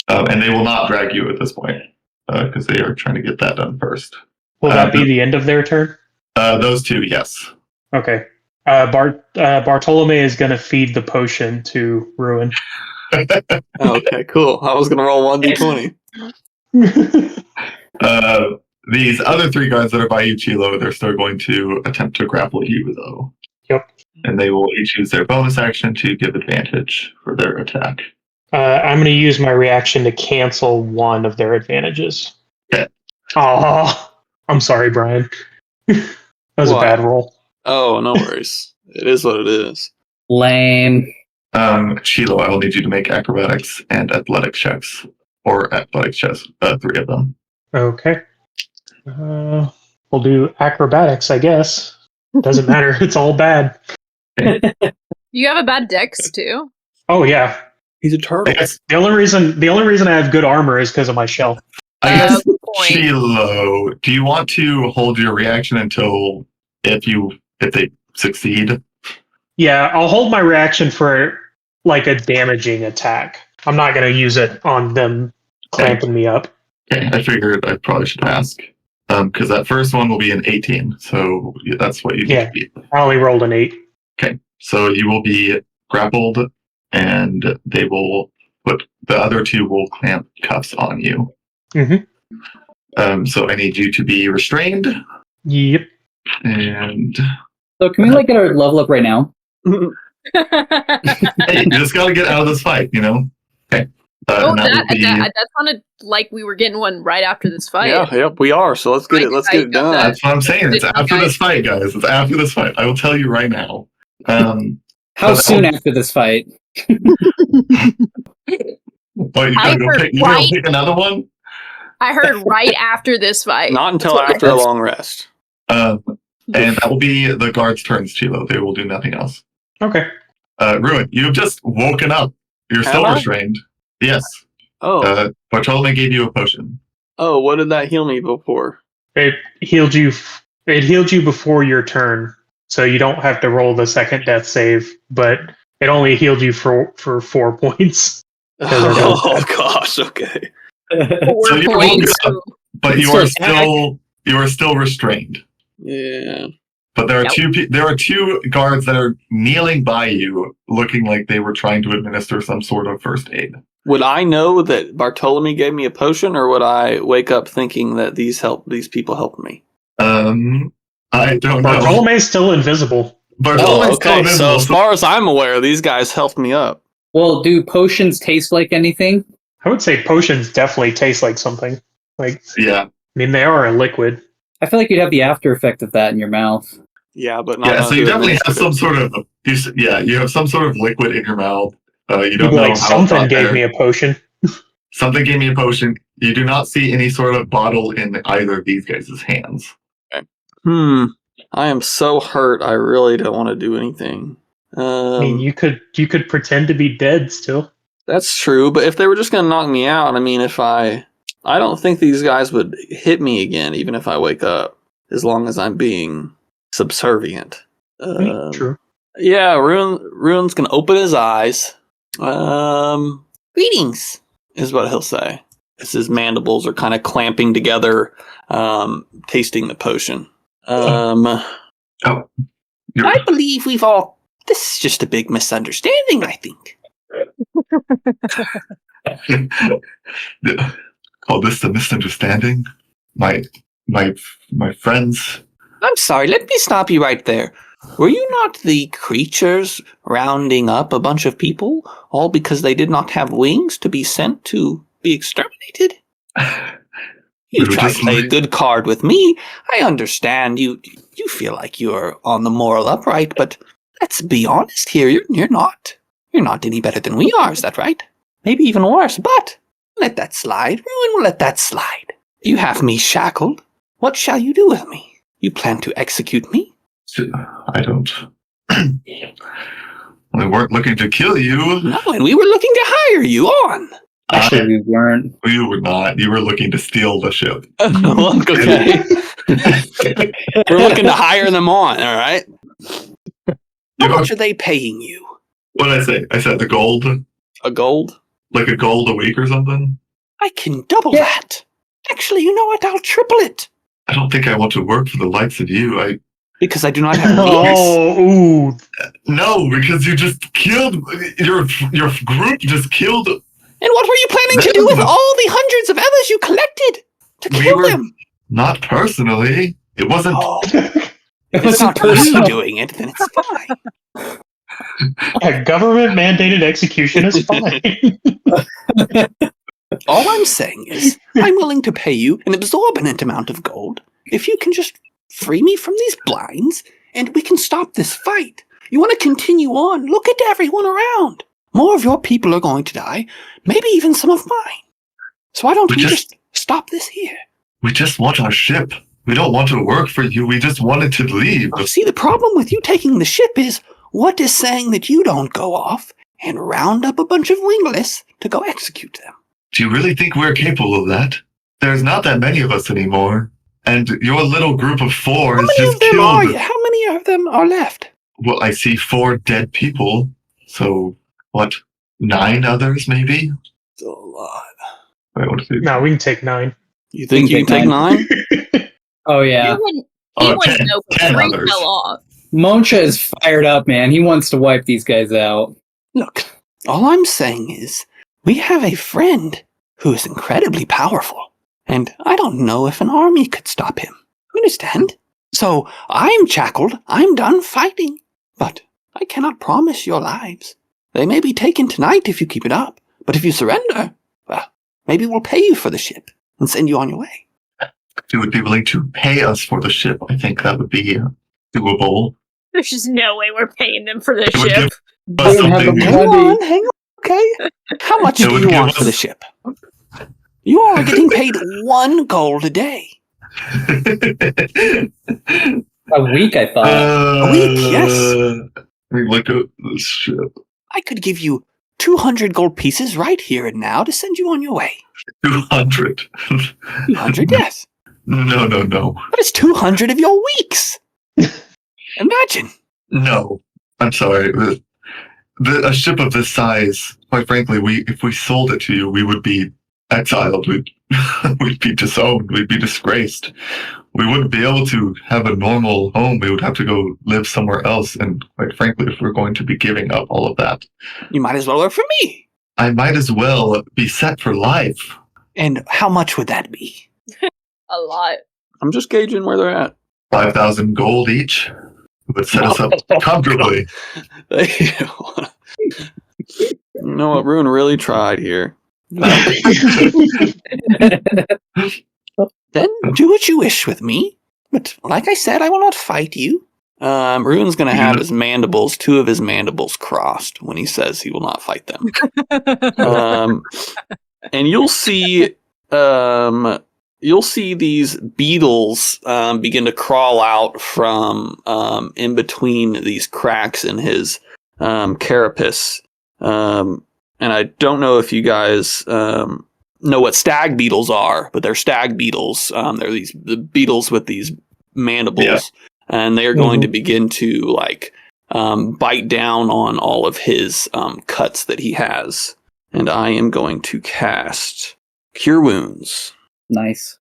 And they will not drag you at this point, because they are trying to get that done first. Will that be the end of their turn? Those two, yes. Okay. Bartolome is going to feed the potion to Ruin. Okay, cool. I was gonna roll 1d20. These other three guards that are by you, Chilo, they're still going to attempt to grapple you, though. Yep. And they will each use their bonus action to give advantage for their attack. I'm going to use my reaction to cancel one of their advantages. Okay. Oh, I'm sorry, Brian. That was What? a bad roll. Oh, no worries. It is what it is. Lame. Chilo, I will need you to make acrobatics and athletic checks. Or athletic checks, 3 of them. Okay. We'll do acrobatics, I guess. Doesn't matter. It's all bad. You have a bad dex too. Oh yeah. He's a turtle. I guess, The only reason I have good armor is because of my shell. I guess Good point. Chilo, do you want to hold your reaction until if they succeed? Yeah, I'll hold my reaction for like a damaging attack. I'm not going to use it on them clamping me up. Okay, I figured I probably should ask. Because that first one will be an 18, so that's what you Yeah. need to beat. I only rolled an 8. Okay, so you will be grappled, and they will the other two will clamp cuffs on you. Mhm. So I need you to be restrained, Yep. and So can we get our level up right now? hey, you just got to get out of this fight, you know. Okay, Oh, and that will be. that sounded like we were getting one right after this fight. Yeah, yep, we are. So let's get it. Let's get it done. That's what I'm saying. It's Did you after guys- this fight, guys. It's after this fight. I will tell you right now. How But- soon after this fight? Oh, you I gonna heard you gonna right- pick another one? I heard right after this fight. Not until That's what- after a long rest. And that will be the guards' turns, Chilo. They will do nothing else. Okay. Ruin, you've just woken up. You're still Have I? restrained. Yes. Oh, Bartolome gave you a potion. Oh, what did that heal me before? It healed you. It healed you before your turn, so you don't have to roll the second death save. But it only healed you for 4 points. Oh gosh, okay. 4 So you points. rolled good, but you are still restrained. Yeah. But there are Yep. there are two guards that are kneeling by you, looking like they were trying to administer some sort of first aid. Would I know that Bartolome gave me a potion, or would I wake up thinking that these people helped me? I don't know. Bartolome's still invisible. Bartolome's still So invisible, as far as I'm aware, these guys helped me up. Well, do potions taste like anything? I would say potions definitely taste like something. Like, yeah. I mean, they are a liquid. I feel like you'd have the after effect of that in your mouth. Yeah, but not. Yeah, so you definitely have some administrative. sort of you have some sort of liquid in your mouth. You don't Like know how something it got gave there. me a potion. Something gave me a potion. You do not see any sort of bottle in either of these guys' hands. I am so hurt. I really don't want to do anything. I mean, you could pretend to be dead still. That's true, but if they were just going to knock me out, I mean, I don't think these guys would hit me again, even if I wake up, as long as I'm being subservient. True. Yeah, Ruin's going to open his eyes. Greetings, is what he'll say. As his mandibles are kind of clamping together, tasting the potion. You're- I believe this is just a big misunderstanding, I think. Call this a misunderstanding? My friends. I'm sorry, let me stop you right there. Were you not the creatures rounding up a bunch of people, all because they did not have wings to be sent to be exterminated? You We were tried just to play a like- good card with me. I understand you feel like you're on the moral upright, but let's be honest here. You're not. You're not any better than we are, is that right? Maybe even worse, but let that slide. Ruin will let that slide. You have me shackled. What shall you do with me? You plan to execute me? I don't. We weren't looking to kill you. No, and we were looking to hire you on. Actually, we weren't. You were not. You were looking to steal the ship. Okay. We're looking to hire them on, all right? How much are they paying you? What did I say? I said the gold, A gold? like a gold a week or something. I can double Yeah. that. Actually, you know what? I'll triple it. I don't think I want to work for the likes of you. Because I do not have wings. Oh, ooh. No, because you just killed your group. Just killed. And what were you planning to do with all the hundreds of others you collected? To We kill were- them? Not personally. It wasn't. Oh, It if it's wasn't not me personal. doing it, then it's fine. A government mandated execution is fine. All I'm saying is, I'm willing to pay you an exorbitant amount of gold if you can just free me from these blinds and we can stop this fight. You want to continue on? Look at everyone around. More of your people are going to die, maybe even some of mine. So why don't We we just- just stop this here? We just want our ship. We don't want to work for you. We just wanted to leave. See, the problem with you taking the ship is, what is saying that you don't go off and round up a bunch of wingless to go execute them? Do you really think we're capable of that? There's not that many of us anymore. And your little group of four How has many just of them are killed. you? How many of them are left? Well, I see 4 dead people. So, what? 9 others, maybe? Still a lot. Wait, what is it? No, we can take 9. You think you can take 9? Oh yeah, He wouldn't Oh, know, but 10 3 others. fell off. Moncha is fired up, man. He wants to wipe these guys out. Look, all I'm saying is, we have a friend who is incredibly powerful, and I don't know if an army could stop him. You understand? So, I'm shackled, I'm done fighting, but I cannot promise your lives. They may be taken tonight if you keep it up, but if you surrender, well, maybe we'll pay you for the ship and send you on your way. If you would be willing to pay us for the ship, I think that would be doable. There's just no way we're paying them for this It would ship. give us Don't have something the Hang money. hang on, okay? How much It do would you give want for the us- ship? You are getting paid 1 gold a day. A week, I thought. A week, yes. Let me look at this ship. I could give you 200 gold pieces right here and now to send you on your way. 200. 200, yes. No. But it's 200 of your weeks. Imagine. No. I'm sorry. A ship of this size, quite frankly, if we sold it to you, we would be exiled. We'd be disowned. We'd be disgraced. We wouldn't be able to have a normal home. We would have to go live somewhere else. And quite frankly, if we're going to be giving up all of that, You might as well work for me. I might as well be set for life. And how much would that be? A lot. I'm just gauging where they're at. 5,000 gold each would set us up comfortably. You know what? Rune really tried here. Then do what you wish with me. But like I said, I will not fight you. Rune's going to have his mandibles, 2 of his mandibles crossed when he says he will not fight them. And you'll see these beetles begin to crawl out from in between these cracks in his carapace. And I don't know if you guys know what stag beetles are, but they're stag beetles. They're the beetles with these mandibles, Yeah. and they are going to begin to bite down on all of his cuts that he has. And I am going to cast Cure Wounds. Nice.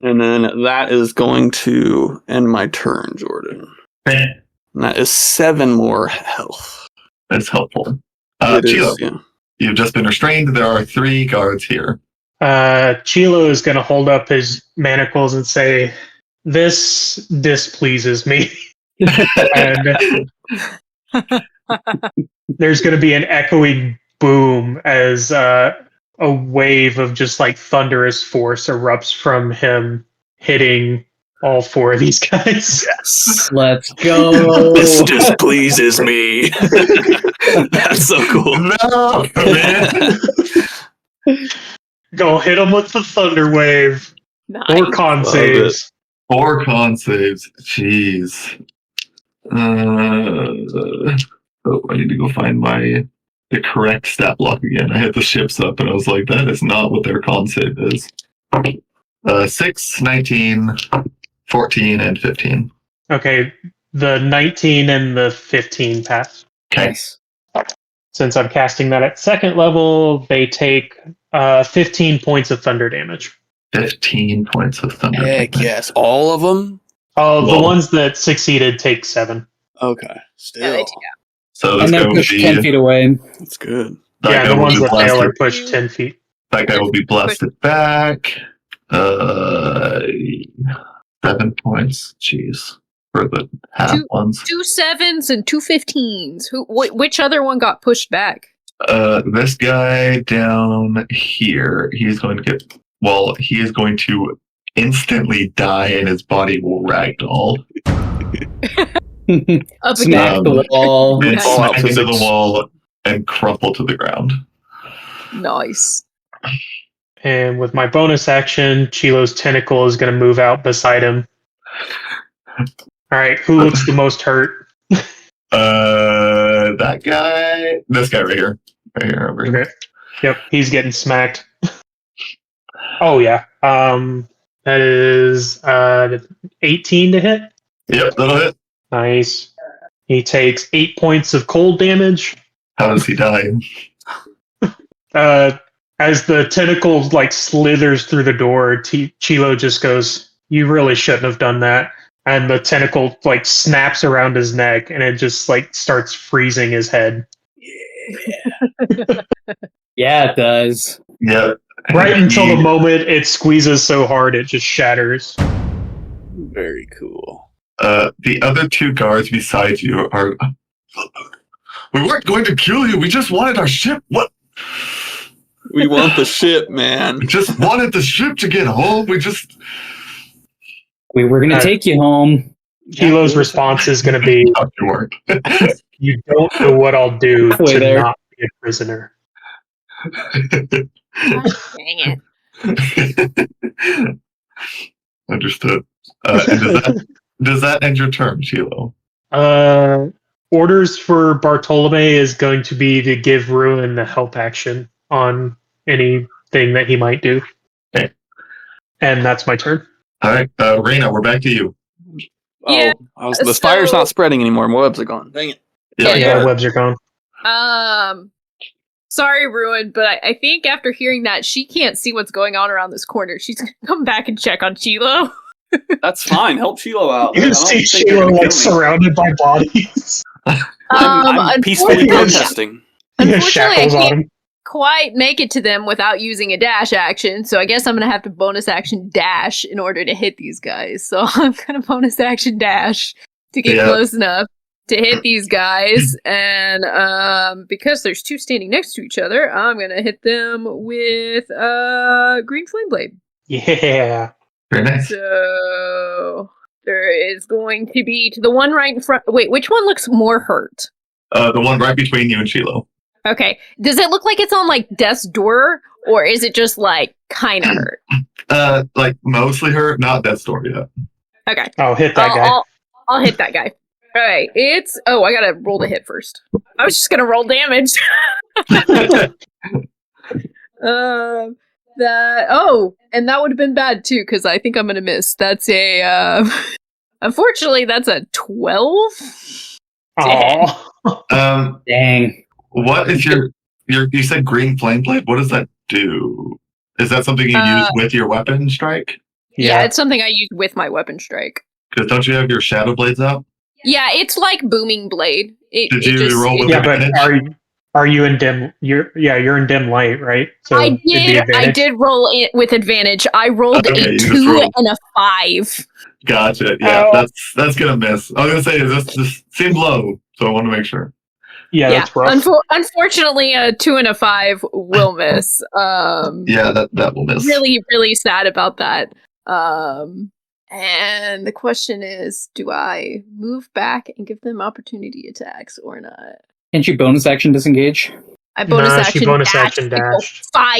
And then that is going to end my turn, Jordan. And that is 7 more health. That's helpful. It is, Chilo, yeah. you've just been restrained. There are 3 guards here. Chilo is going to hold up his manacles and say, "This displeases me." And there's going to be an echoing boom as a wave of just like thunderous force erupts from him, hitting all 4 of these guys. Yes. Let's go. This displeases me. That's so cool. No, man. Go hit him with the thunder wave. Nice. Or con Love saves. 4 con saves. Jeez. I need to go find the correct stat block again. I had the ships up and I was like, that is not what their con save is. 6, 19, 14, and 15. Okay, the 19 and the 15 pass. Okay. Nice. Since I'm casting that at 2nd level, they take 15 points of thunder damage. 15 points of thunder. Heck yes. All of them? The Whoa. ones that succeeded take 7. Okay. Yeah, Still. they So this And guy then will push be 10 feet away. That's good. that Yeah, guy the will ones be that fail blasted. are pushed 10 feet. That guy will be blasted back. 7 points. Jeez. For the half ones. 2 7s and 2 15s. Which other one got pushed back? This guy down here, he is going to instantly die and his body will ragdoll. Up Smack again. the wall. And Nice. smack into the wall and crumple to the ground. Nice. And with my bonus action, Chilo's tentacle is going to move out beside him. Alright, who looks the most hurt? That guy, this guy right here. Right here, over here. Okay. Yep, he's getting smacked. Oh, yeah. That is 18 to hit. Yep, that'll hit. Nice. He takes 8 points of cold damage. How does he die? As the tentacle slithers through the door, Chilo just goes, "You really shouldn't have done that." And the tentacle snaps around his neck, and it just starts freezing his head. Yeah, it does. Yep. Right until the moment it squeezes so hard it just shatters. Very cool. The other 2 guards beside you are. We weren't going to kill you. We just wanted our ship. What? We want the ship, man. We just wanted the ship to get home. We were going to take you home. Kilo's response is going to be, No, you weren't. "You don't know what I'll do Halfway to there. not be a prisoner." Dang it. Understood. And does that end your turn, Chilo? orders for Bartolome is going to be to give Ruin the help action on anything that he might do. Okay. And that's my turn. All right, Raina, we're back to you. Yeah, The fire's not spreading anymore. My webs are gone. Dang it. Yeah, webs are gone. Sorry, Ruin, but I think after hearing that, she can't see what's going on around this corner. She's gonna come back and check on Chilo. That's fine. Help Shiloh out. You see Sheila like surrounded by bodies. I'm peacefully unfortunately- protesting. He has Unfortunately, I shackles on can't him. quite make it to them without using a dash action, so I guess I'm gonna have to bonus action dash in order to hit these guys. So I'm gonna bonus action dash to get Yeah. close enough to hit these guys, and because there's two standing next to each other, I'm gonna hit them with green flame blade. Yeah. Very nice. So there is going to be to the one right in front. Wait, which one looks more hurt? The one right between you and Shiloh. Okay, does it look like it's on like death's door, or is it just like kind of hurt? Like mostly hurt, not death's door yet. Okay, I'll hit that guy. I'll hit that guy. All right, it's I gotta roll to hit first. I was just gonna roll damage. And that would have been bad too, because I think I'm gonna miss. That's a unfortunately that's a 12. Aw. Dang. What is your you said green flame blade? What does that do? Is that something you use with your weapon strike? Yeah, it's something I use with my weapon strike. Because don't you have your shadow blades up? Yeah, it's like booming blade. Did you roll with Yeah, but advantage? are you in dim? You're in dim light, right? So I it'd be did. I advantage. did roll it with advantage. I rolled Okay, a you just 2 rolled. and a 5. Gotcha. Yeah, Oh. that's gonna miss. I was gonna say this seemed low, so I want to make sure. Yeah, that's rough. Unfortunately, a 2 and a 5 will miss. Yeah, that will miss. Really, really sad about that. And the question is, do I move back and give them opportunity attacks or not? Can't you bonus action disengage? I bonus Nah, she action bonus dash action to go dashed. 5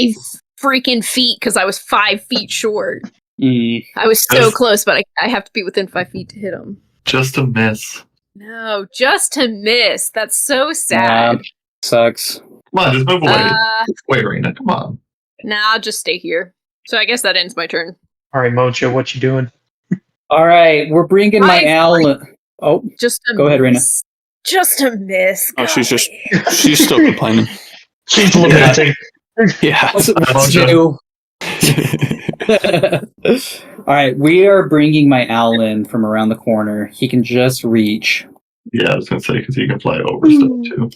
freaking feet because I was 5 feet short. Mm. I was so Yes. close, but I have to be within 5 feet to hit him. Just a miss. No, just to miss. That's so sad. Sucks. Come on, just move away. Wait, Raina, come on. I'll just stay here. So I guess that ends my turn. All right, Mocha, what you doing? All right, we're bringing my Hi, owl. Oh, Just to Go ahead, miss. Just to miss. Oh, she's God. she's still complaining. She's lamenting. Yeah. what's Mojo. new? All right, we are bringing my owl in from around the corner. He can just reach, Yeah, I was gonna say because you can fly over stuff too.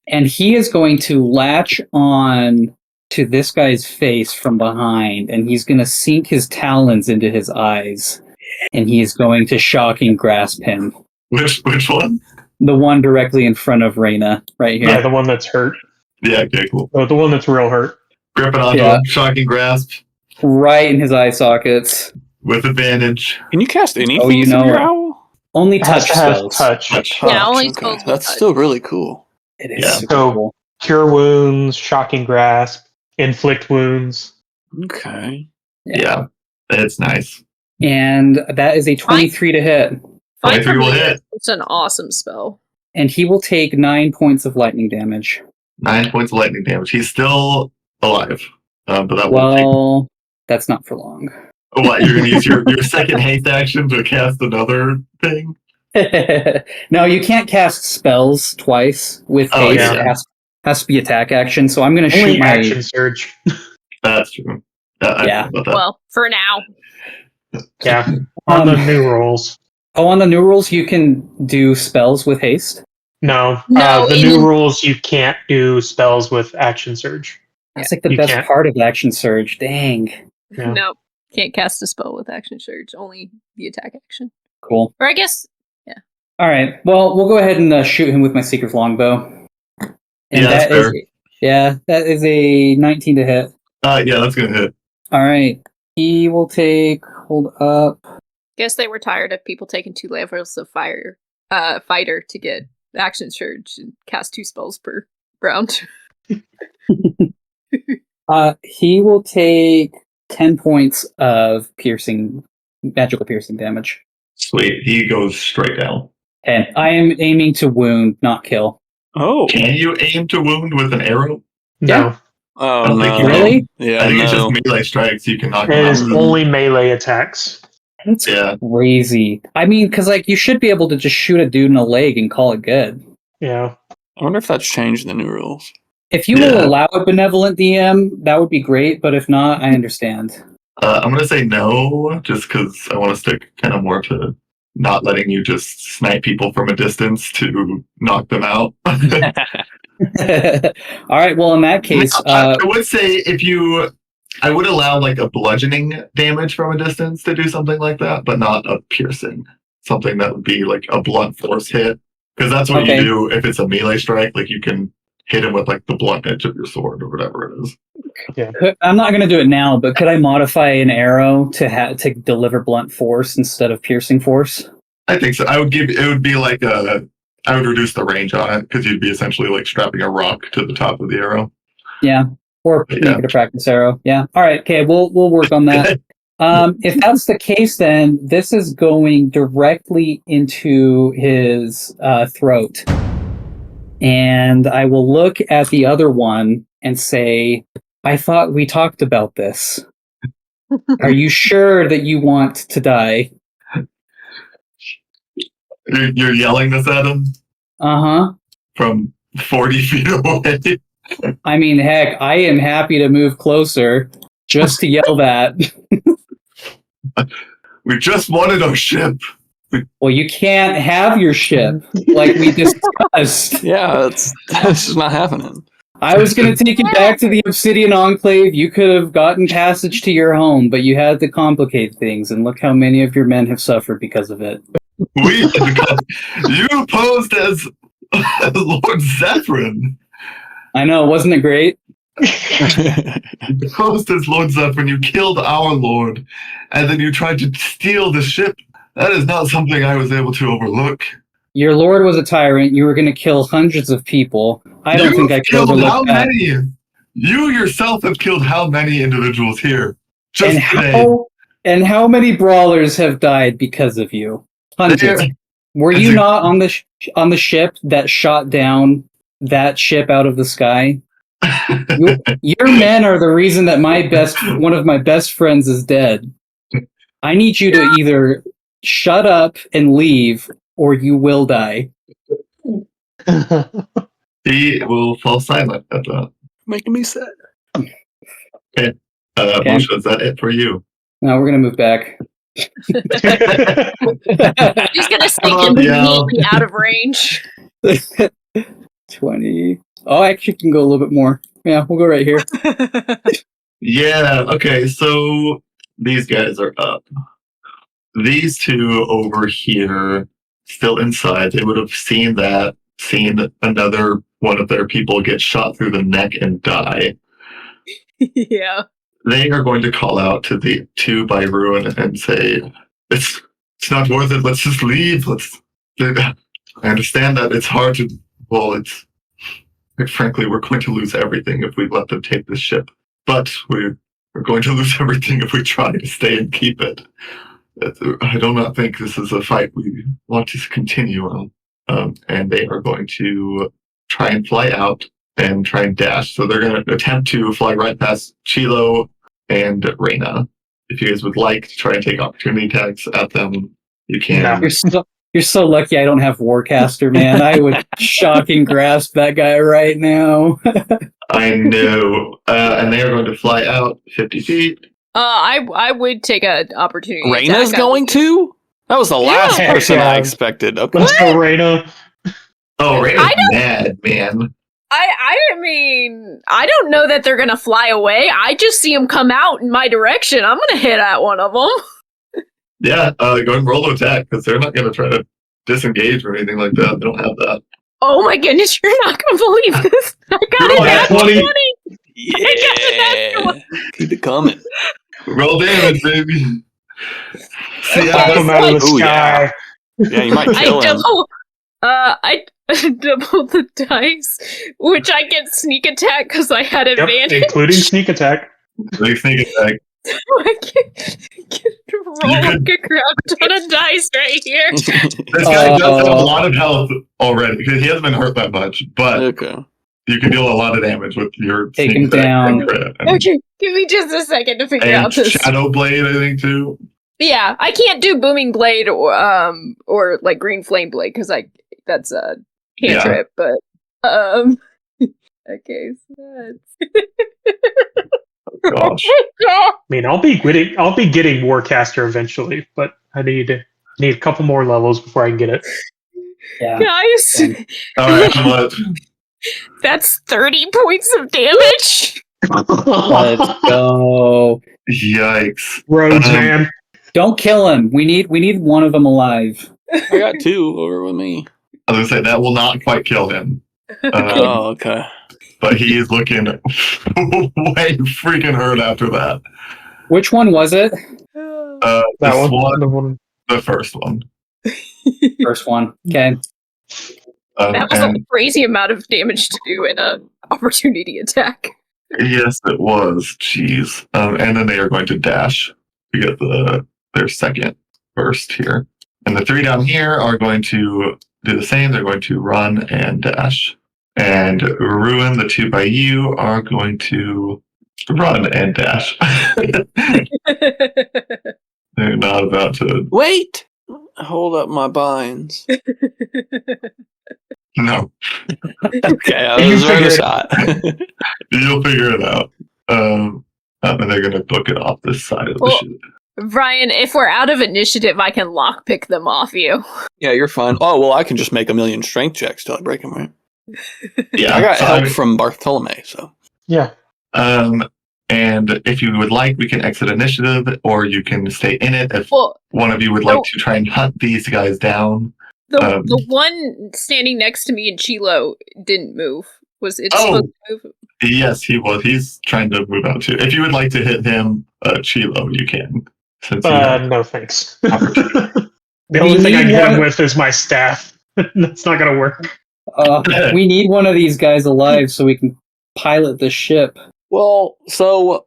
and he is going to latch on to this guy's face from behind, and he's going to sink his talons into his eyes, and he is going to shocking grasp him. Which one? The one directly in front of Raina, right here. Yeah, the one that's hurt. Yeah, okay, cool. Oh, the one that's real hurt. Grip it onto Yeah. him, shocking grasp Right in his eye sockets. with advantage. Can you cast anything Oh, you from know your it. owl? Only It has touch to have spells. touch. Yeah, only Okay. spells with That's touch. still really cool. It is Yeah. super So- cool. Cure wounds, shocking grasp, inflict wounds. Okay. Yeah, it's nice. And that is a 23 to hit. Fine 23 for will me. hit. It's an awesome spell. And he will take 9 points of lightning damage. 9 points of lightning damage. He's still alive, but that will take. Well, that's not for long. What, you're gonna use your second haste action to cast another thing? No, you can't cast spells twice with Oh, haste. yeah. It has to be attack action. So I'm going to Only shoot my. action surge. That's true. I Yeah. forgot about that. Well, for now. Yeah, on the Um, new rolls. Oh, on the new rules, you can do spells with haste. No, No, the in- new rules you can't do spells with action surge. That's like the You best can't. part of action surge. Dang, Yeah. Nope. Can't cast a spell with action surge. Only the attack action. cool. Or I guess. All right. Well, we'll go ahead and shoot him with my secret longbow. And Yeah, that's that is, fair. yeah, that is a 19 to hit. Yeah, that's gonna hit. All right. He will take. Hold up. Guess they were tired of people taking 2 levels of fighter to get action surge and cast 2 spells per round. He will take 10 points of magical piercing damage. Sweet. He goes straight down. Okay, I am aiming to wound, not kill. Oh. Can you aim to wound with an arrow? No. Oh, I don't think you no. Really? Yeah, I think it's just no. melee strikes. You can knock It them is out. only melee attacks. That's Yeah. crazy. I mean, because like you should be able to just shoot a dude in the leg and call it good. Yeah. I wonder if that's changed in the new rules. If you Yeah. will allow a benevolent DM, that would be great. But if not, I understand. I'm going to say no, just because I want to stick kind of more to not letting you just snipe people from a distance to knock them out. All right. Well, in that case, I would say I would allow like a bludgeoning damage from a distance to do something like that, but not a piercing. Something that would be like a blunt force hit. Because that's what Okay. you do if it's a melee strike. Like you can hit him with like the blunt edge of your sword or whatever it is. I'm not going to do it now, but could I modify an arrow to deliver blunt force instead of piercing force? I think so. I would be like I would reduce the range on it because you'd be essentially like strapping a rock to the top of the arrow. Yeah. Or Yeah. make it a practice arrow. Yeah. All right. Okay. We'll work on that. If that's the case, then this is going directly into his throat. And I will look at the other one and say, I thought we talked about this. Are you sure that you want to die? You're yelling this at him Uh-huh. from 40 feet away. I mean, heck, I am happy to move closer just to yell that. We just wanted our ship. Well, you can't have your ship, like we discussed. Yeah, that's just not happening. I was going to take you back to the Obsidian Enclave. You could have gotten passage to your home, but you had to complicate things, and look how many of your men have suffered because of it. You posed as Lord Zephyrin. I know, wasn't it great? You posed as Lord Zephyrin. You killed our lord, and then you tried to steal the ship. That is not something I was able to overlook. Your lord was a tyrant. You were going to kill hundreds of people. I don't think I could killed overlook how that. many? You yourself have killed how many individuals here? Just And today. how many brawlers have died because of you? Hundreds. There- Were you not on the ship that shot down that ship out of the sky? Your men are the reason that one of my best friends is dead. I need you to either shut up and leave, or you will die. He will fall silent at that. Making me sad. Okay. Okay. Moshe, is that it for you? Now we're gonna move back. She's gonna stay Come on, immediately out of range. 20. Oh, I actually can go a little bit more. Yeah, we'll go right here. Yeah, okay, so these guys are up. These two over here, still inside, they would have seen another one of their people get shot through the neck and die. Yeah. They are going to call out to the two by Ruin and say, it's not worth it, let's just leave. I understand that it's hard to, frankly, we're going to lose everything if we let them take this ship. But we're going to lose everything if we try to stay and keep it. I do not think this is a fight we want to continue on. And they are going to try and fly out and try and dash. So they're going to attempt to fly right past Chilo and Reyna. If you guys would like to try and take opportunity attacks at them, you can. No. You're so lucky I don't have Warcaster, man. I would shocking grasp that guy right now. I know. And they are going to fly out 50 feet. I would take an opportunity. Reyna's attack. going to? That was the last Yeah. person I Yeah. expected. Okay. Let's go, Reyna. Oh, Reyna's I don't- mad, man. I mean, I don't know that they're gonna fly away. I just see them come out in my direction. I'm gonna hit at one of them. Yeah, go ahead and roll to attack because they're not going to try to disengage or anything like that. They don't have that. Oh my goodness, you're not gonna believe this. I got You're a like nat 20. 20. Yeah. Keep it coming. Roll damage, baby. See Pop how him out of the Ooh, sky. Yeah, you might I kill him. I double the dice, which I get sneak attack because I had Yep, advantage. including sneak attack. Big sneak attack. I get roll like a crap ton of dice right here. This guy does have a lot of health already because he hasn't been hurt that much, but Okay. you can deal a lot of damage with your Take sneak him attack down. and crit. Okay, give me just a second to figure And out this. Shadow Blade, I think, too. Yeah, I can't do Booming Blade or like Green Flame Blade because that's a cantrip. But okay, so that's. Gosh. I mean, I'll be getting Warcaster eventually, but I need a couple more levels before I can get it. Yeah. Guys, All right, how much? that's 30 points of damage. Let's go. Yikes. Roads, man. Don't kill him. We need one of them alive. I got 2 over with me. I was going to say, that will not quite kill him. Oh, okay. But he is looking way freaking hurt after that. Which one was it? That This one. The one. the first one. First one. Okay. That was a And crazy amount of damage to do in a opportunity attack. yes, it was. Jeez. And then they are going to dash to get their second burst here. And the 3 down here are going to do the same. They're going to run and dash. And Ruin, the 2 by you, are going to run and dash. They're not about to. Wait! Hold up my binds. No, Okay, I You was worth figure a it shot. you'll figure it out. And they're going to book it off this side of the Well- ship. Brian, if we're out of initiative, I can lockpick them off you. Yeah, you're fine. Oh, well, I can just make 1,000,000 strength checks till I break them, right? Yeah, I got so help from Bartholomew, so. Yeah. And if you would like, we can exit initiative, or you can stay in it if Well, one of you would like to try and hunt these guys down. the one standing next to me in Chilo didn't move. Was it Oh. supposed to move? Yes, he was. He's trying to move out too. If you would like to hit him, Chilo, you can. Since you have No thanks. opportunity. The only thing I can need hit him one- with is my staff. That's not gonna work. We need one of these guys alive so we can pilot the ship. Well, so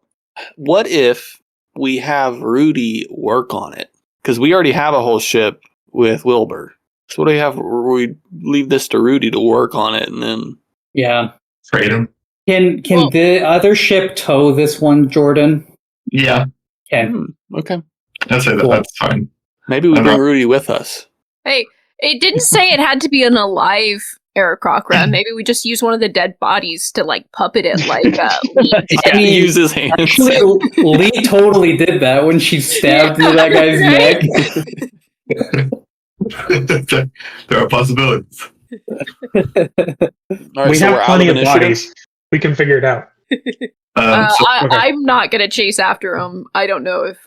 what if we have Rudy work on it? Because we already have a whole ship with Wilbur. So what do we have? We leave this to Rudy to work on it, and then Yeah. Trade him. Can Well- the other ship tow this one, Jordan? Yeah, Okay. Okay, I'd say that. Cool. That's fine. maybe we I'm bring not- Rudy with us. Hey, it didn't say it had to be an alive Aarakocra. Maybe we just use one of the dead bodies to like puppet it like Lee Yeah, I mean, use his hands. Actually, Lee totally did that when she stabbed into that guy's Right? neck. There are possibilities. All right, We so we're have out plenty of initiative? bodies. We can figure it out. So, okay. I'm not gonna chase after him. I don't know if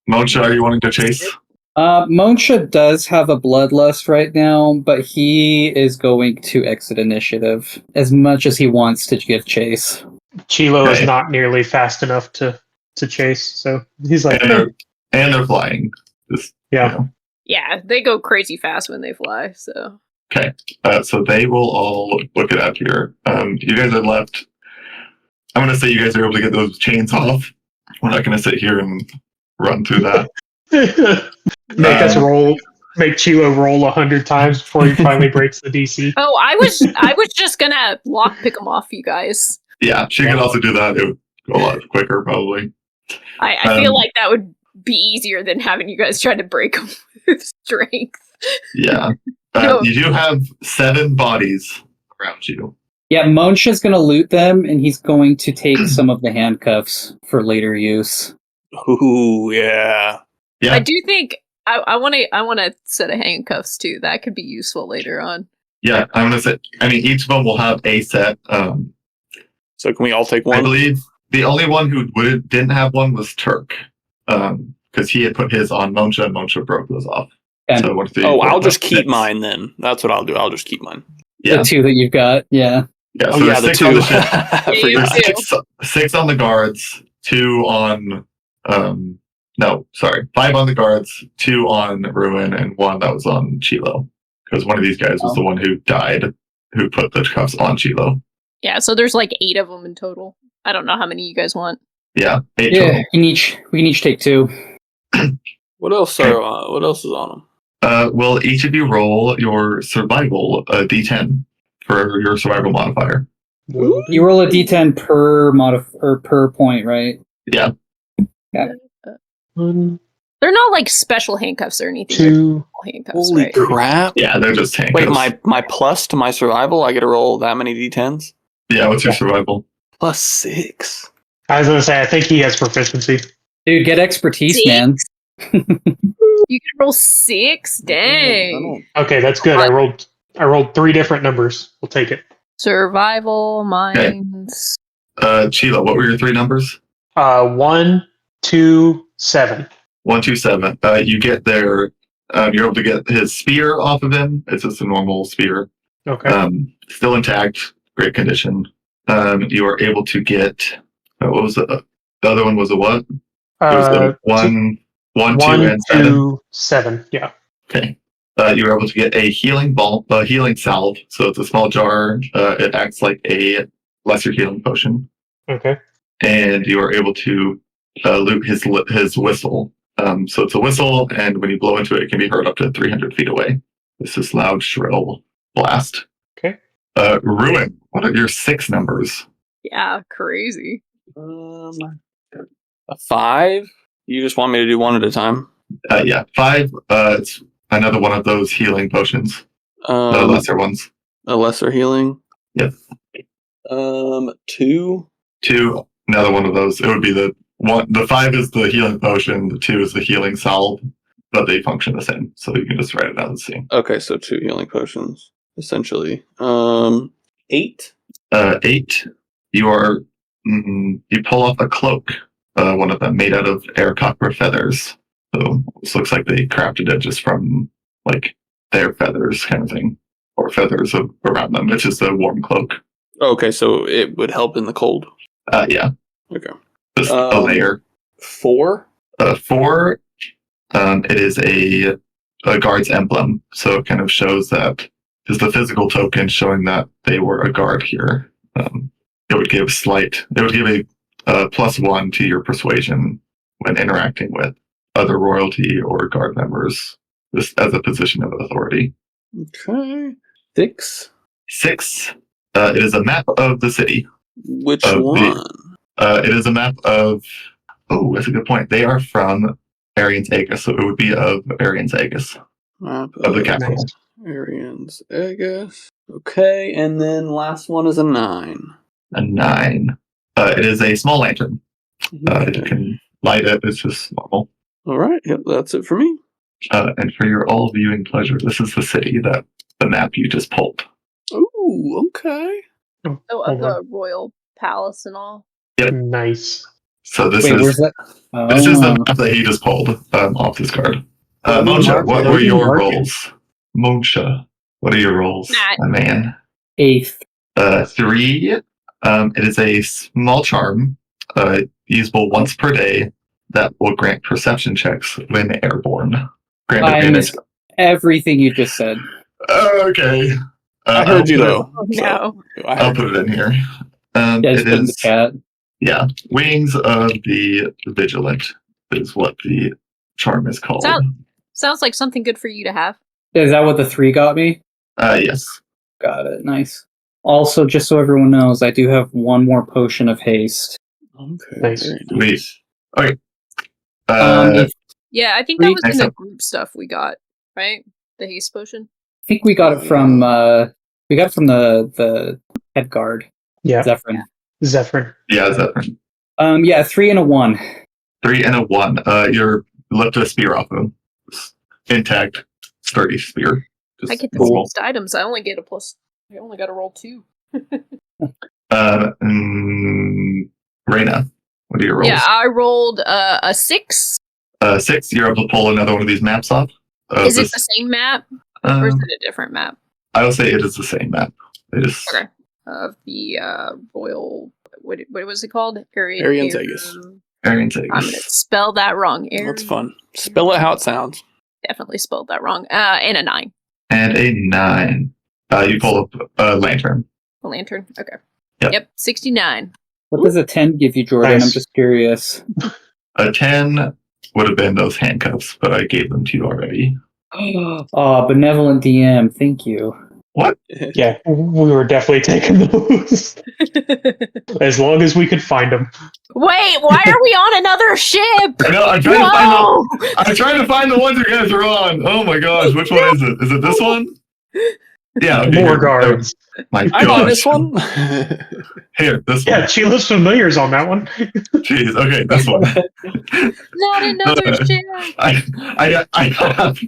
Moncha, are you wanting to chase? Monsha does have a bloodlust right now, but he is going to exit initiative as much as he wants to give chase. Chilo is Okay. not nearly fast enough to chase, so he's like, And they're flying. Just, yeah. you know. yeah, they go crazy fast when they fly. So Okay, so they will all look it up here. You guys are left. I'm going to say you guys are able to get those chains off. We're not going to sit here and run through that. Make us roll. Make Chilo roll 100 times before he finally breaks the DC. oh, I was just gonna lockpick them off you guys. Yeah, she can also do that. It would go a lot quicker, probably. I feel Um, like that would be easier than having you guys try to break them with strength. Yeah. No. You do have 7 bodies around you. Yeah, Monsha's going to loot them, and he's going to take some of the handcuffs for later use. Ooh, yeah. Yeah. I do think I want a set of handcuffs too. That could be useful later on. Yeah, I'm going to say, I mean, each of them will have a set. So can we all take I one? believe the only one who didn't have one was Turk. Because he had put his on Moncha and Moncha broke those off. And So what if Oh, I'll just keep six? mine then. That's what I'll do. I'll just keep mine. Yeah. the 2 that you've got, yeah. Yeah, Oh, so yeah, there's the 6 on the 2. ship. I Yeah, forgot. There's 6 on the guards, 2 on no, sorry, 5 on the guards, 2 on Ruin, and 1 that was on Chilo. Because one of these guys was the one who died, who put the cuffs on Chilo. Yeah, so there's like 8 of them in total. I don't know how many you guys want. Yeah, 8 Yeah, total. we can each take 2. What else what else is on them? Will each of you roll your survival d10 for your survival modifier? You roll a d10 per point, right? Yeah. They're not like special handcuffs or anything. They're 2. normal handcuffs, Holy right? crap. Yeah, they're just handcuffs. Wait, my plus to my survival, I get to roll that many d10s? Yeah, what's your survival? +6. I was gonna say I think he has proficiency. Dude, get expertise, 6? man. You can roll 6? Dang. Okay, that's good. I rolled 3 different numbers. We'll take it. Survival, mines. Sheila, what were your 3 numbers? 1, 2, 7. 1, 2, 7. You get their. You're able to get his spear off of him. It's just a normal spear. Okay. Still intact, great condition. You are able to get. What was the other one? Was a what? It was a 1, 2, and 7. 2, 7. Yeah. Okay. You were able to get a healing healing salve. So it's a small jar. It acts like a lesser healing potion. Okay. And you are able to loot his whistle. So it's a whistle, and when you blow into it, it can be heard up to 300 feet away. This is loud, shrill blast. Okay. Ruin, what are your 6 numbers? Yeah, crazy. A 5? You just want me to do one at a time? Yeah, 5. It's another one of those healing potions. The lesser ones. A lesser healing? Yep. 2? 2, another one of those. It would be the 1. The 5 is the healing potion. The 2 is the healing salve, but they function the same. So you can just write it down and see. Okay, so 2 healing potions, essentially. 8? 8. You are. You pull off a cloak. One of them made out of Aarakocra feathers. So this looks like they crafted it just from like their feathers, kind of thing, or feathers around them. It's just a warm cloak. Okay, so it would help in the cold. Yeah. Okay. Just a layer. 4? 4. It is a guard's emblem, so it kind of shows that is the physical token showing that they were a guard here. It would give a +1 to your persuasion when interacting with other royalty or guard members, just as a position of authority. Okay. 6? 6. It is a map of the city. Which Of the- one? It is a map of. Oh, that's a good point. They are from Arian's Aegis, so it would be of Arian's Aegis, Map of the capital. Arian's Aegis. Okay, and then last one is a 9. A 9. It is a small lantern. You Okay. can light it. It's just normal. All right, yep, that's it for me. And for your all viewing pleasure, this is the city that the map you just pulled. Ooh, okay. Oh, Hold of the royal palace and all. Nice. So this Wait, is where's that? this is the Oh. map that he just pulled off this card. What do you Monsha, mark what it? were your Mark it. rolls? Monsha, what are your rolls, Matt. my man? 8th. 3. It is a small charm, usable once per day, that will grant perception checks when airborne. Grant I advantage. missed everything you just said. Okay. I heard you though. Oh, so no. I I'll heard put it in here. Yeah, just It put in the is, chat. yeah, Wings of the Vigilant is what the charm is called. Sounds like something good for you to have. Is that what the 3 got me? Yes. Got it. Nice. Also, just so everyone knows, I do have one more potion of haste. Okay. Nice. very Sweet. Okay. If- Yeah, I think that was in the Excellent. group stuff we got, right? The haste potion. I think we got it from the head guard, Yeah. Zephyrin. Zephyr. Yeah, Zephyr. Yeah, 3 and a 1. 3 and a 1. You're left a spear off of him. Intact, sturdy spear. Just I get the normal. next items. I only get a plus. I only got to roll 2. Reyna, what are your rolls? Yeah, I rolled a 6. 6, you're able to pull another one of these maps off. Is it the same map or is Um, it a different map? I would say it is the same map. It is. Okay. Of the royal. What was it called? Arian's Aegis. Arian's I'm gonna Aegis. spell that wrong. That's fun. Spell it how it sounds. Definitely spelled that wrong. And a 9. And a 9. You pull up a lantern. A lantern. Okay. Yep. 69. What does a 10 give you, Jordan? Nice. I'm just curious. A 10 would have been those handcuffs, but I gave them to you already. Oh, benevolent DM, thank you. What? Yeah, we were definitely taking those. As long as we could find them. Wait, why are we on another ship? No, I'm trying to find the ones you guys are on. Oh my gosh, which one is it? Is it this one? Yeah, okay, More here. guards. My I'm on gosh. this one. Here, this Yeah, one. she lists familiars on that one. Jeez, okay, this one. Not another ship. I have.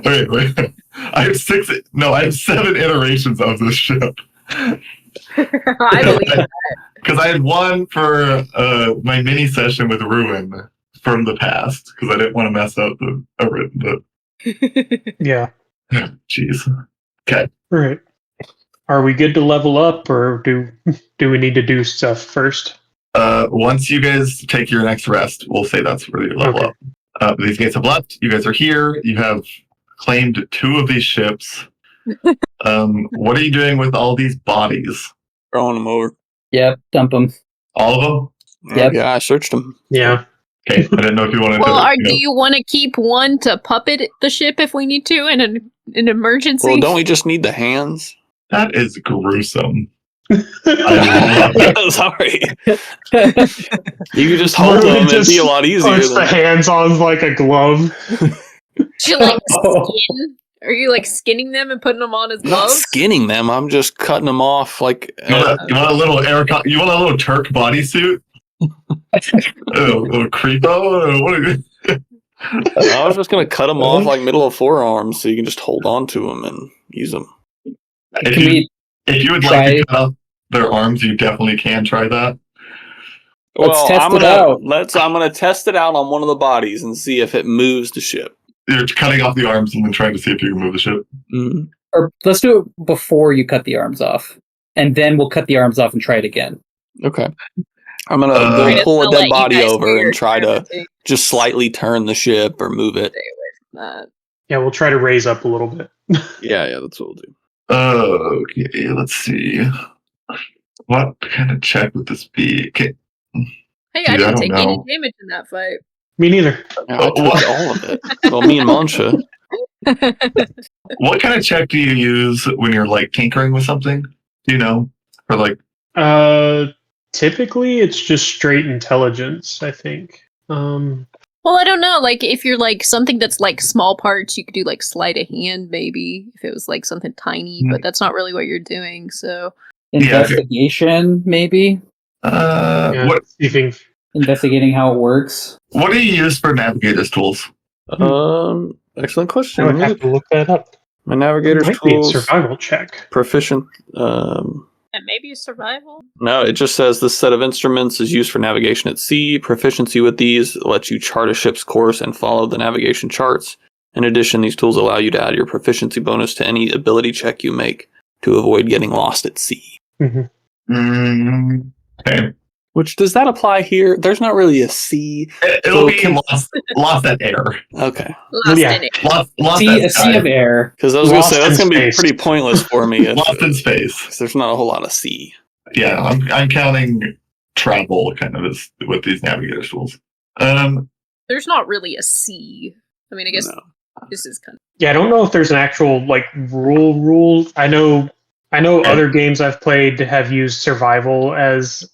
Wait. I have 7 iterations of this ship. I believe that. Because I had one for my mini session with Ruin from the past, because I didn't want to mess up the Yeah. Jeez. Okay. Right. Are we good to level up, or do we need to do stuff first? Once you guys take your next rest, we'll say that's where you level Okay. up. These guys have left. You guys are here. You have claimed 2 of these ships. What are you doing with all these bodies? Throwing them over. Yep, dump them. All of them? Yep. Yeah, I searched them. Yeah. Okay, I didn't know if you wanted Well, to. do you want to keep one to puppet the ship if we need to in an emergency? Well, don't we just need the hands? That is gruesome. Sorry. You could just hold Really them. It'd just be a lot easier. Puts the hands on like a glove. Do you like Oh. skin? Are you like skinning them and putting them on as Not gloves? skinning them. I'm just cutting them off like. You want a little you want a little Turk bodysuit? A little creepo? What are you? I was just gonna cut them off like middle of forearms, so you can just hold on to them and use them. If you would try- like to cut off their arms, you definitely can try that. Let's test I'm it gonna out. I'm gonna test it out on one of the bodies and see if it moves the ship. You're cutting off the arms and then trying to see if you can move the ship. Mm-hmm. Or let's do it before you cut the arms off. And then we'll cut the arms off and try it again. Okay. I'm gonna Right, we'll pull a I'll dead let you body guys over do your and try to experimenting. just slightly turn the ship or move it. Stay away from that. Yeah, we'll try to raise up a little bit. Yeah, that's what we'll do. Okay, let's see. What kind of check would this be? Okay. Hey, Dude, I I didn't don't take know. any damage in that fight. Me neither. Yeah, I took all of it. Well, me and Mancha. What kind of check do you use when you're like tinkering with something? Do you know? Or like, Typically it's just straight intelligence, I think. Well, I don't know. Like, if you're like something that's like small parts, you could do like sleight of hand, maybe if it was like something tiny. But that's not really what you're doing. So Yeah. Investigation, maybe? Yeah, what Investigating how it works. do you use for navigator's tools? Excellent I question. would have to look that up. My navigator's Might be a tools, survival check. proficient. and maybe a survival. No, it just says this set of instruments is used for navigation at sea. Proficiency with these lets you chart a ship's course and follow the navigation charts. In addition, these tools allow you to add your proficiency bonus to any ability check you make to avoid getting lost at sea. Mm-hmm. Okay. Which, does that apply here? There's not really a sea. It'll So be lost at air. Okay. Lost Yeah. in it. Lost A at sea of sky. air. Because I was going to Lost say, that's in going to be space. pretty pointless for me. Lost in space. 'Cause there's not a whole lot of sea. Yeah, I'm counting travel kind of as with these navigator's tools. There's not really a C. I mean, I guess No. this is kind of. Yeah, I don't know if there's an actual like rule. I know other games I've played have used survival as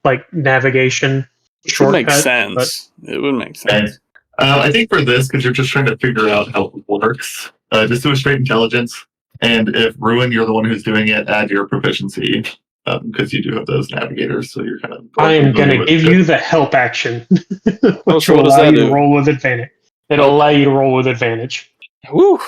like navigation Which would make shortcut, sense. It would make sense. I think for this, because you're just trying to figure out how it works, just do a straight intelligence. And if Ruin, you're the one who's doing it, add your proficiency. Because you do have those navigators, so you're kind of. I am going to give you the help action, which So will what does allow that you to do? roll with advantage. It'll allow you to roll with advantage. Woo!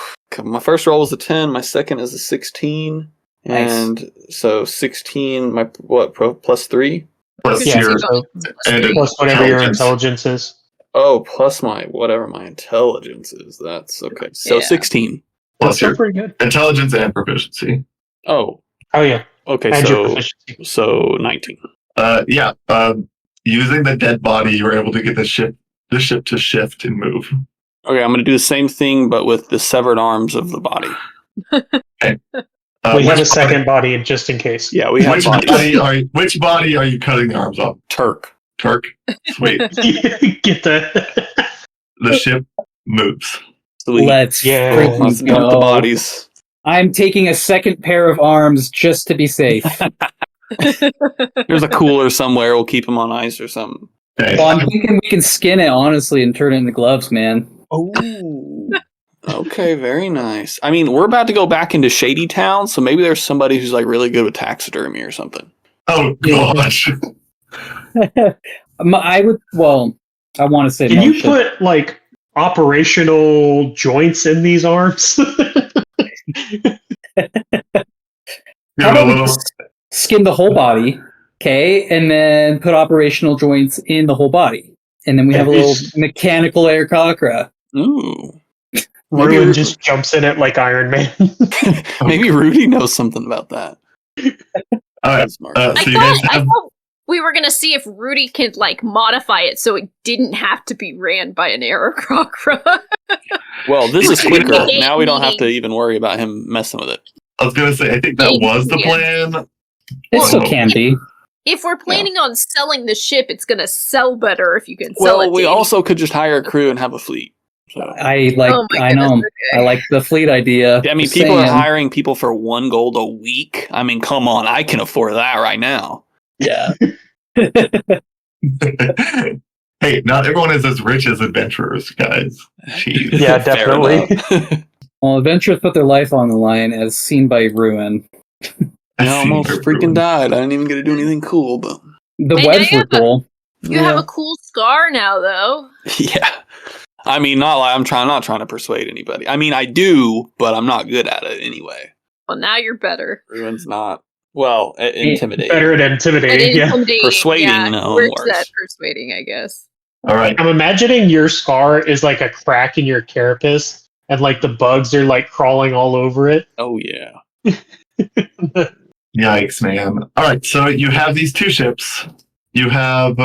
My first roll was a 10. My second is a 16. Nice. And so 16, my plus 3? plus Yeah, your so and plus whatever your intelligence. intelligence is. Oh, plus whatever my intelligence is. That's okay. So Yeah. 16. plus That's still your pretty good. intelligence and proficiency. Oh, Oh yeah, okay. and your So proficiency. 19. Yeah. Using the dead body, you were able to get the ship to shift and move. Okay, I'm going to do the same thing, but with the severed arms of the body. We have a Which second body just in case. Yeah, we have Which bodies. body are you cutting the arms off? Turk. Turk. Sweet. Get the. The ship moves. Sweet. Let's Yeah. freaking Let's dump the go. bodies. I'm taking a second pair of arms just to be safe. There's a cooler somewhere. We'll keep them on ice or something. Okay. Well, I'm thinking we can skin it, honestly, and turn it into gloves, man. Oh. Okay, very nice. I mean, we're about to go back into Shady Town, so maybe there's somebody who's like really good with taxidermy or something. Oh gosh. I would. Well, I want to say. Can you motion. put like operational joints in these arms? How about we just skin the whole body, okay, and then put operational joints in the whole body, and then we have a little mechanical Aarakocra. Ooh. Ruin just jumps in it like Iron Man. Maybe Rudy knows something about that. All right. That's smart. So you guys I have. thought we were gonna see if Rudy could like modify it so it didn't have to be ran by an Aarakocra. Well, this is quicker. Okay. Now we don't have to even worry about him messing with it. I was gonna say. I think that was the plan. It still Well, can be. If we're planning on selling the ship, it's gonna sell better if you can sell it. Well, we to also could just hire a crew and have a fleet. So, I like. Oh my I know. goodness, okay. I like the fleet idea. I mean, Just people are saying. hiring people for $1 gold a week. I mean, come on, I can afford that right now. Yeah. Hey, not everyone is as rich as adventurers, guys. Jeez. Yeah, Fair definitely. enough. Well, adventurers put their life on the line, as seen by Ruin. I almost freaking died. I didn't even get to do anything cool, but The Hey, webs now were cool. You have a cool scar now, though. yeah. I mean, not like not trying to persuade anybody. I mean, I do, but I'm not good at it anyway. Well, now you're better. Ruin's not. Well, intimidating. Better at intimidating. And Yeah. intimidating, Persuading, yeah, no, works worse. at persuading, I guess. All right. I'm imagining your scar is like a crack in your carapace, and like the bugs are like crawling all over it. Oh yeah. Yikes, man. All right. So you have these two ships. You have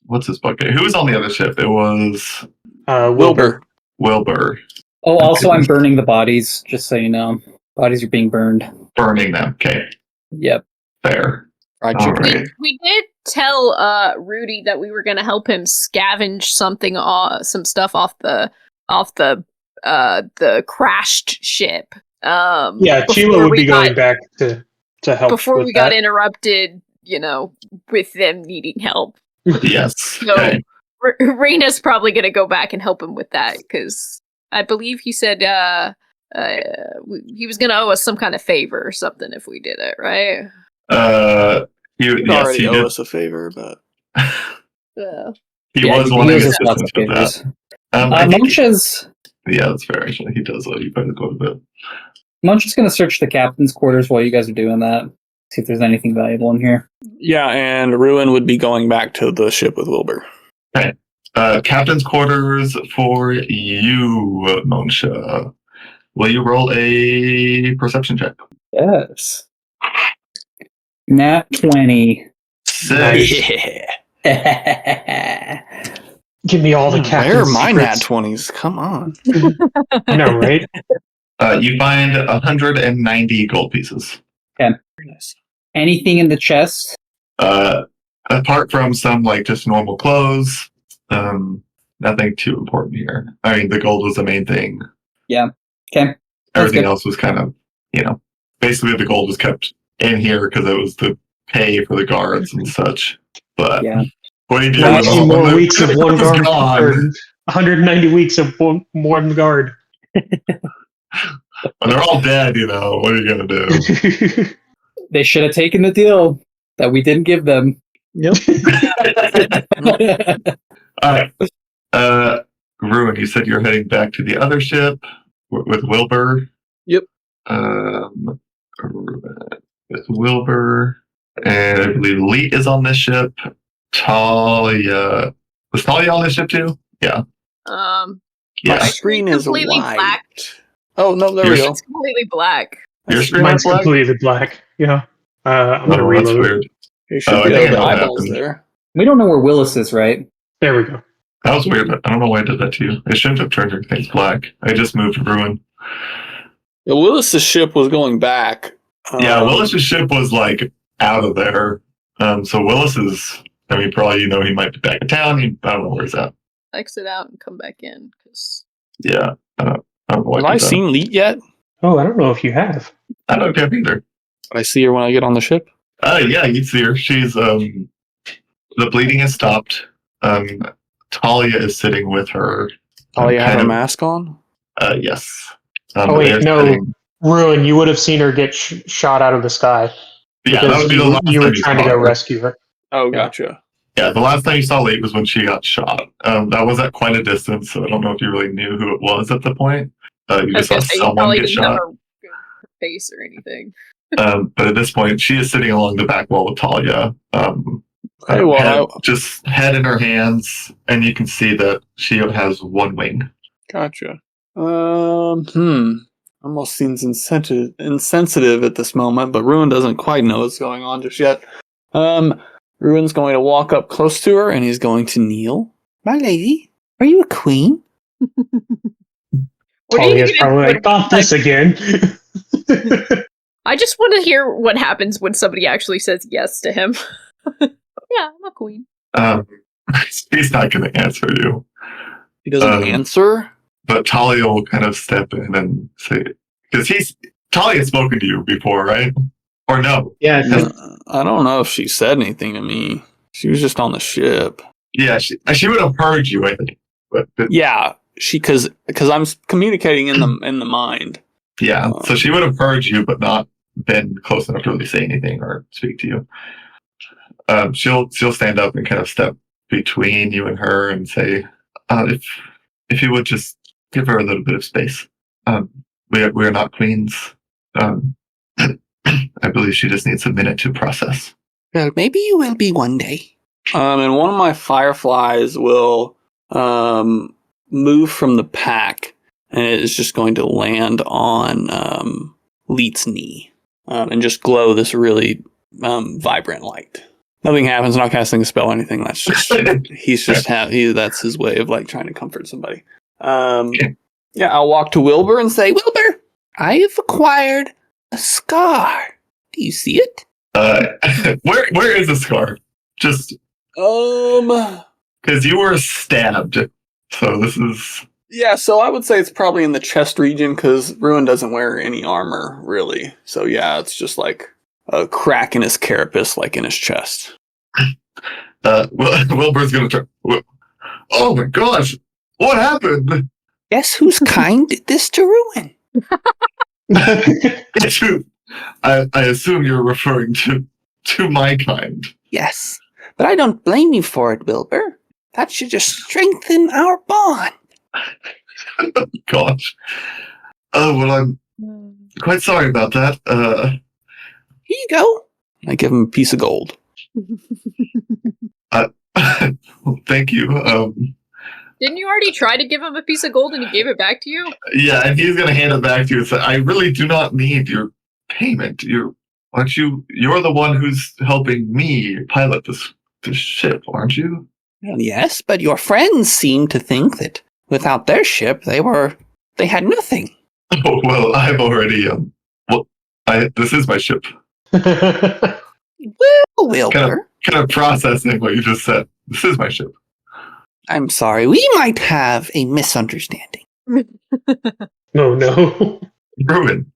what's this bucket? Who was on the other ship? It was Wilbur. Wilbur. Oh, also, I'm burning the bodies, just so you know. Bodies are being burned. Burning them. Okay. Yep. Fair. Fried All chicken. right. We did tell Rudy that we were going to help him scavenge some stuff off the crashed ship. Yeah, before Chila would we be got- going back to help before with we got that. interrupted. With them needing help. Yes. So Okay. Raina's probably going to go back and help him with that because I believe he said he was going to owe us some kind of favor or something if we did it, right? He'd Yes, already he owe did. us a favor, but He Yeah, was he wanting owes us lots assistance of with that. favors. I think Munch's yeah, that's fair. Actually, he does owe you quite a bit. Munch is going to search the captain's quarters while you guys are doing that. See if there's anything valuable in here. yeah, and Ruin would be going back to the ship with Wilbur. Captain's quarters for you, Monsha. Will you roll a perception check? Yes. Nat 20. Six. Yeah. Give me all the Where captain's are my nat secrets. 20s? Come on. I know, right? You find 190 gold pieces. Very nice. Anything in the chest? Apart from some just normal clothes, nothing too important here. I mean, the gold was the main thing. Okay. That's Everything good. else was kind of, basically the gold was kept in here because it was to pay for the guards and such. But Yeah. what do you do? 19 more weeks of one It's guard. gone. Or 190 weeks of one guard. And they're all dead, What are you going to do? They should have taken the deal that we didn't give them. All right. Ruin, you said you're heading back to the other ship with Wilbur. Yep. With Wilbur. And I believe Leet is on this ship. Talia. Was Talia on this ship too? Yeah. My Yeah. screen is Completely white. black. Oh, no, there we go. It's completely black. Your screen Mine's is black? completely black. Yeah. I'm going to Oh, that's reload. weird. There should Oh, be I think I the know what eyeballs happened. there. We don't know where Willis is, right? There we go. That was weird, but I don't know why I did that to you. I shouldn't have turned your things black. I just moved Ruin. Yeah, Willis's ship was going back. Yeah, Willis's ship was out of there. So Willis is I mean, for all you know, he might be back in town. I don't know where he's at. Exit out and come back in, because... Yeah, I don't know what Have I he's at. seen Leet yet? Oh, I don't know if you have. I don't have either. I see her when I get on the ship. Yeah, you see her. She's the bleeding has stopped. Talia is sitting with her. Talia have kind her of- mask on? Yes. Oh, wait, they're no. sitting- Ruin, you would have seen her get shot out of the sky. Yeah, that Because would be the you, last you were time trying to saw go her. rescue her. Oh, Yeah. gotcha. Yeah, the last time you saw Late was when she got shot. That was at quite a distance, so I don't know if you really knew who it was at the point. You I was just saw gonna say, you someone probably get didn't have shot. her face or anything. But at this point, she is sitting along the back wall with Talia. Hey, well, just head in her hands, and you can see that she has one wing. Gotcha. Almost seems insensitive at this moment, but Ruin doesn't quite know what's going on just yet. Ruin's going to walk up close to her, and he's going to kneel. My lady, are you a queen? What are you Talia's gonna- probably like, not this again. I just want to hear what happens when somebody actually says yes to him. Yeah, I'm a queen. He's not going to answer you. He doesn't answer? But Talia will kind of step in and say, because Talia's spoken to you before, right? Or no? Yeah, I don't know if she said anything to me. She was just on the ship. Yeah, she would have heard you, I think. But Yeah, because I'm communicating in the mind. yeah, so she would have heard you, but not been close enough to really say anything or speak to you. She'll stand up and kind of step between you and her and say, if you would just give her a little bit of space. We are not queens. I believe she just needs a minute to process. Well, maybe you will be one day. And one of my fireflies will move from the pack, and it is just going to land on Leet's knee and just glow this really vibrant light. Nothing happens, not casting a spell or anything. That's just that's his way of like trying to comfort somebody. Yeah, I'll walk to Wilbur and say, Wilbur, I have acquired a scar. Do you see it? Where is the scar? Just because you were stabbed. So this is yeah. So I would say it's probably in the chest region because Ruin doesn't wear any armor really. So yeah, it's just like a crack in his carapace, like in his chest. Wilbur's gonna try. Oh my gosh! What happened? Guess whose kind did this to Ruin? I assume you're referring to my kind. Yes, but I don't blame you for it, Wilbur. That should just strengthen our bond. Gosh. Oh well, I'm quite sorry about that. Here you go. I give him a piece of gold. Thank you. Didn't you already try to give him a piece of gold and he gave it back to you? Yeah, and he's gonna hand it back to you and say, I really do not need your payment. You're the one who's helping me pilot this ship, aren't you? Well, yes, but your friends seem to think that without their ship, they had nothing. Oh well, I've already this is my ship. Well, Wilbur, Kind of processing what you just said. This is my ship. I'm sorry. We might have a misunderstanding. Oh no. Ruin.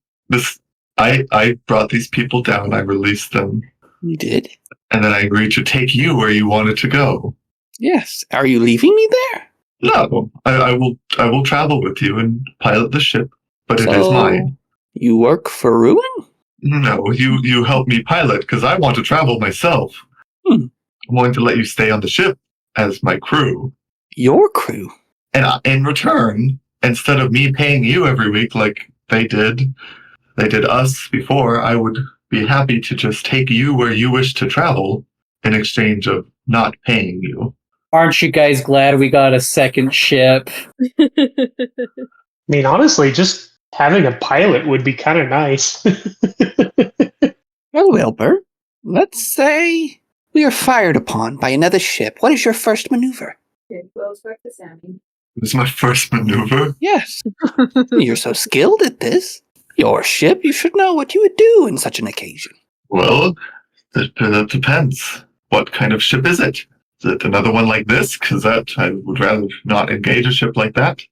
I brought these people down, I released them, You did? and then I agreed to take you where you wanted to go. Yes. Are you leaving me there? No, I will travel with you and pilot the ship, but it is So, mine. You work for Ruin? No, you help me pilot because I want to travel myself. I'm going to let you stay on the ship as my crew. Your crew? And in return, instead of me paying you every week like they did us before, I would be happy to just take you where you wish to travel in exchange of not paying you. Aren't you guys glad we got a second ship? I mean, honestly, just having a pilot would be kind of nice. Well, Wilbur, let's say we are fired upon by another ship. What is your first maneuver? This is my first maneuver. Yes. You're so skilled at this. Your ship, you should know what you would do in such an occasion. Well, that depends. what kind of ship is it? Is it another one like this? Because I would rather not engage a ship like that.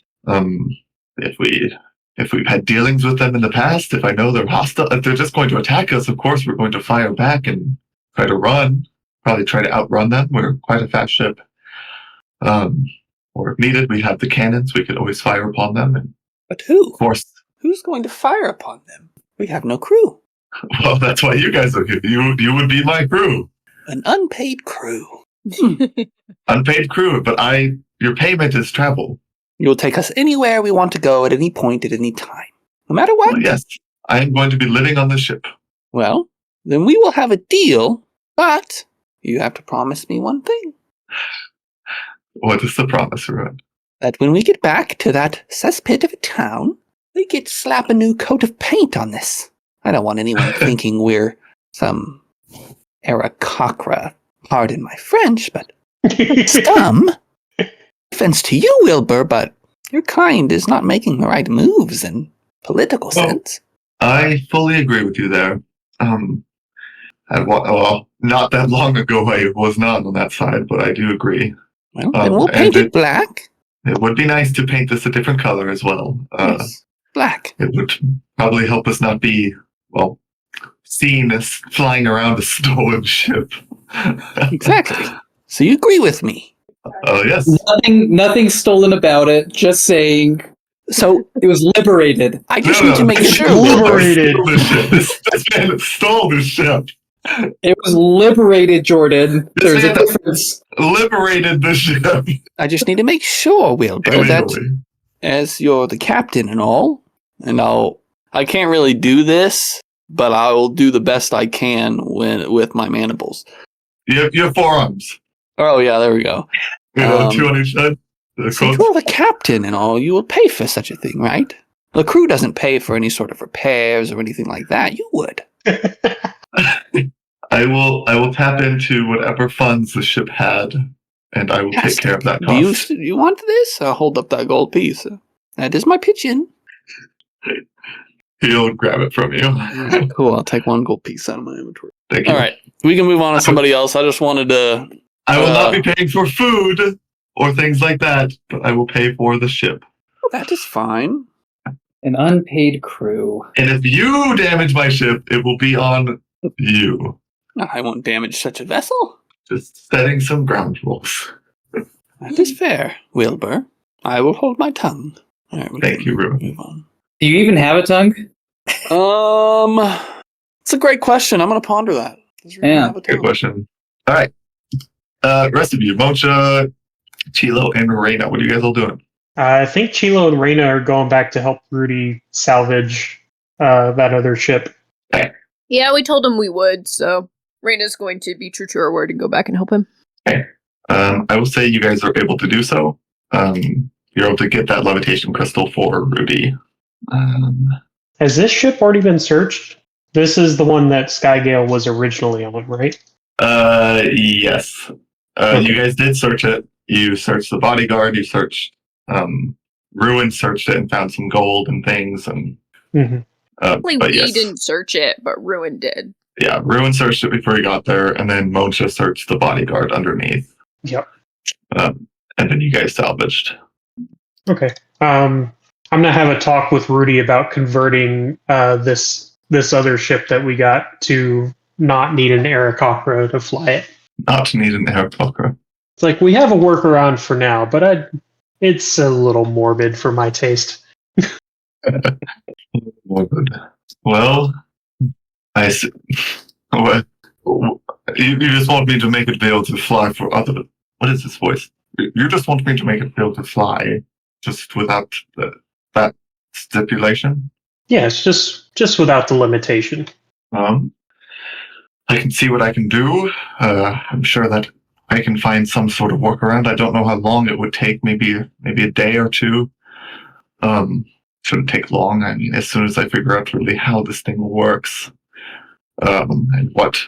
If we've had dealings with them in the past, if I know they're hostile, if they're just going to attack us, of course we're going to fire back and try to run. Probably try to outrun them. We're quite a fast ship. Or if needed, we have the cannons. We could always fire upon them. And But who? of course, Who's going to fire upon them? We have no crew. well, that's why you guys are here. You would be my crew. An unpaid crew. Unpaid crew, but your payment is travel. You'll take us anywhere we want to go at any point at any time. No matter what? Well, yes, I am going to be living on the ship. Well, then we will have a deal, but you have to promise me one thing. What is the promise, Ruin? That when we get back to that cesspit of a town, we get to slap a new coat of paint on this. I don't want anyone thinking we're some Aarakocra, pardon my French, but scum. Offense to you, Wilbur, but your kind is not making the right moves in political sense. I fully agree with you there. Not that long ago I was not on that side, but I do agree. Well, then we'll paint it black. It would be nice to paint this a different color as well. Yes, black. It would probably help us not be, seen as flying around a stolen ship. Exactly. So you agree with me? Oh, yes. Nothing stolen about it. Just saying. So It was liberated. I just need to make sure. Liberated. This man stole the ship. It was liberated, Jordan. There's a difference. Liberated the ship. I just need to make sure, Wilbur, that Illegally. as you're the captain and all, and I can't really do this, but I will do the best I can with my mandibles. You have forearms. Oh yeah, there we go. Two on each side. So you're the captain and all, you will pay for such a thing, right? The crew doesn't pay for any sort of repairs or anything like that. You would. I will tap into whatever funds the ship had, and I will take care of that cost. Do you want this? I'll hold up that gold piece. That is my pitch in. He'll grab it from you. Alright, cool. I'll take one gold piece out of my inventory. Thank you. All right, we can move on to somebody else. I just wanted to. I will not be paying for food or things like that, but I will pay for the ship. That is fine. An unpaid crew. And if you damage my ship, it will be on you. I won't damage such a vessel. Just setting some ground rules. That is fair, Wilbur. I will hold my tongue. All right, Thank you, Ruben. move on. Do you even have a tongue? It's a great question. I'm going to ponder that. Does Ruben Yeah. have a Good tongue? question. All right. Rest of you, Moncha, Chilo, and Reina, what are you guys all doing? I think Chilo and Reina are going back to help Rudy salvage that other ship. Yeah, we told him we would, so Reina's going to be true to her word and go back and help him. I will say you guys are able to do so. You're able to get that levitation crystal for Rudy. Has this ship already been searched? This is the one that Skygale was originally on, right? Yes. Okay. You guys did search it. You searched the bodyguard. You searched. Ruin searched it and found some gold and things. And Mm-hmm. Only but we yes. didn't search it, but Ruin did. Yeah, Ruin searched it before he got there, and then Moncha searched the bodyguard underneath. Yep. And then you guys salvaged. Okay. I'm gonna have a talk with Rudy about converting this other ship that we got to not need an Aarakocra to fly it. Not to need an Aarakocra. It's like we have a workaround for now, but it's a little morbid for my taste. Well, I see. What? You just want me to make it be able to fly for other. What is this voice? You just want me to make it be able to fly, just without that stipulation. Yes, just without the limitation. I can see what I can do. I'm sure that I can find some sort of workaround. I don't know how long it would take. Maybe a day or two. Shouldn't take long. I mean, as soon as I figure out really how this thing works, and what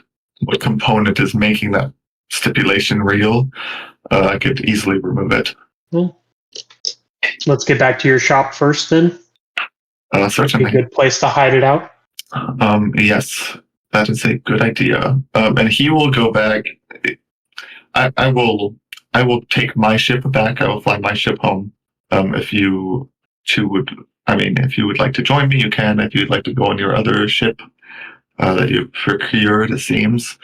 component is making that stipulation real, I could easily remove it. Well, let's get back to your shop first, then. Be a Certainly. good place to hide it out. Yes. That is a good idea. And he will go back. I will take my ship back. I will fly my ship home. If you two would, if you would like to join me, you can. If you'd like to go on your other ship that you procured, it seems,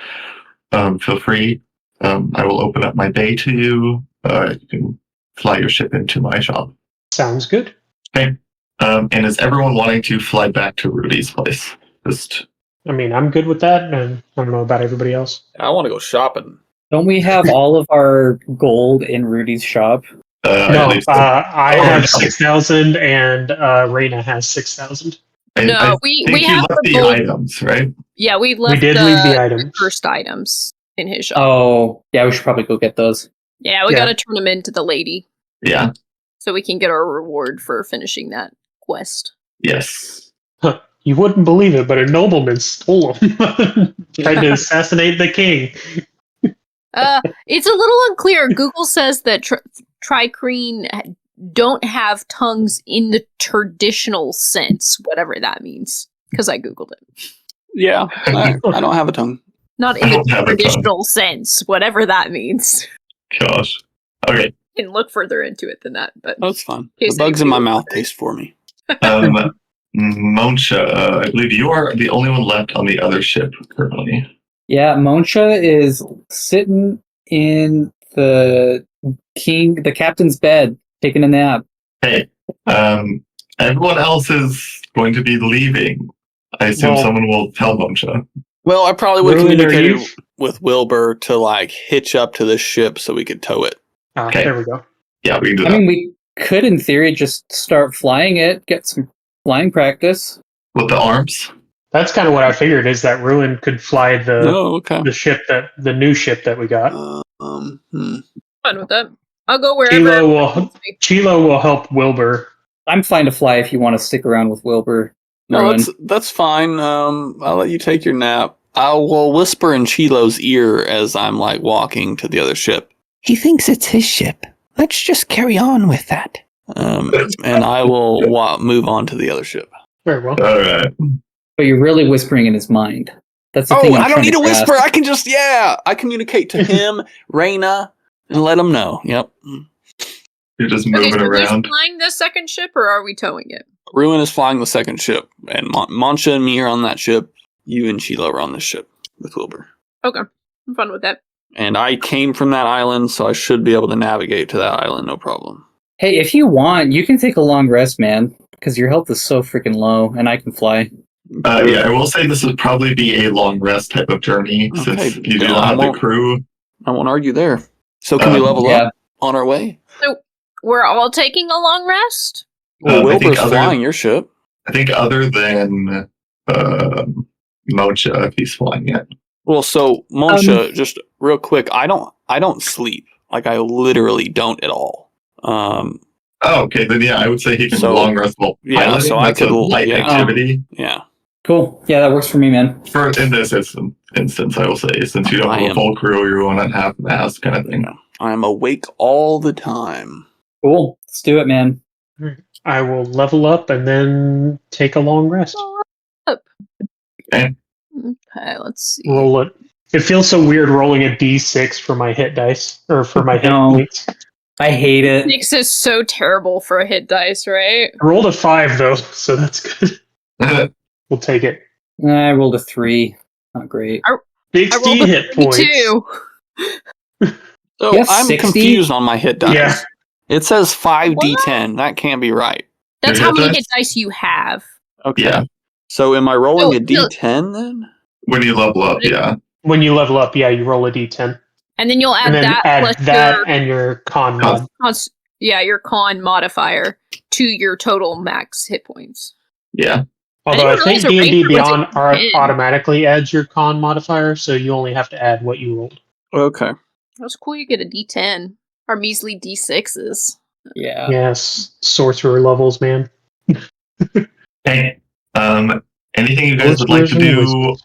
feel free. I will open up my bay to you. You can fly your ship into my shop. Sounds good. Okay. And is everyone wanting to fly back to Rudy's place? I'm good with that, and I don't know about everybody else. I want to go shopping. Don't we have all of our gold in Rudy's shop? No, I have 6,000, and Reyna has 6,000. No, we have left the gold items, right? Yeah, we left did leave the items. the cursed items in his shop. Oh, yeah, we should probably go get those. Yeah, we gotta turn them into the lady. Yeah. So we can get our reward for finishing that quest. Yes. You wouldn't believe it, but a nobleman stole them. Tried to assassinate the king. It's a little unclear. Google says that Trikreen don't have tongues in the traditional sense, whatever that means, because I Googled it. Yeah, I don't have a tongue. Not in the traditional sense, whatever that means. Gosh. Okay. You can look further into it than that, but That's fine. The bugs in my mouth taste for me. Monsha, I believe you are the only one left on the other ship currently. Yeah, Monsha is sitting in the captain's bed, taking a nap. Hey, everyone else is going to be leaving. I assume someone will tell Monsha. Well, I probably would Ruin, communicate with Wilbur to hitch up to this ship so we could tow it. Okay. There we go. Yeah, we can do that. We could, in theory, just start flying it, get some flying practice. With the arms? That's kind of what I figured, is that Ruin could fly the new ship that we got. fine with that. I'll go wherever. Chilo will help Wilbur. I'm fine to fly if you want to stick around with Wilbur. No, that's fine. I'll let you take your nap. I will whisper in Chilo's ear as I'm walking to the other ship. He thinks it's his ship. Let's just carry on with that. And I will move on to the other ship. Very well. All right. But you're really whispering in his mind. That's the thing. I don't need to whisper. I can just, I communicate to him, Reyna, and let him know. Yep. You're just moving around. Are flying the second ship, or are we towing it? Ruin is flying the second ship, and Monsha and me are on that ship. You and Chilo are on this ship with Wilbur. Okay. I'm fine with that. And I came from that island, so I should be able to navigate to that island, no problem. Hey, if you want, you can take a long rest, man, because your health is so freaking low, and I can fly. Yeah, I will say this would probably be a long rest type of journey, since you do not have the crew. I won't argue there. So can we level up on our way? So we're all taking a long rest? Well, Wilbur's flying your ship. I think other than Monsha, if he's flying it. Well, so Monsha, just real quick, I don't sleep. I literally don't at all. Okay, then I would say he can long rest while piloting. So I could light activity. Yeah. Cool. Yeah, that works for me, man. In this instance, I will say, since you don't have a full crew, you're on half mast kind of thing. I'm awake all the time. Cool. Let's do it, man. I will level up and then take a long rest. Okay. Okay, let's see. Roll it. It feels so weird rolling a d6 for my hit dice, or for my hit points. I hate it. 6 is so terrible for a hit dice, right? I rolled a 5, though, so that's good. We'll take it. I rolled a 3. Not great. 60 hit points. 2. So I'm 60? Confused on my hit dice. Yeah. It says 5d10. That can't be right. That's how many hit dice you have. Okay. Yeah. So am I rolling a d10 then? When you level up, yeah. When you level up, you roll a d10. And then you'll add and your con mod. Your con modifier to your total max hit points. Yeah. Although I think D&D Beyond automatically adds your con modifier, so you only have to add what you rolled. Okay. That's cool. You get a d10. Our measly d6s. Yeah. Yes. Sorcerer levels, man. Hey. Anything you guys would like to do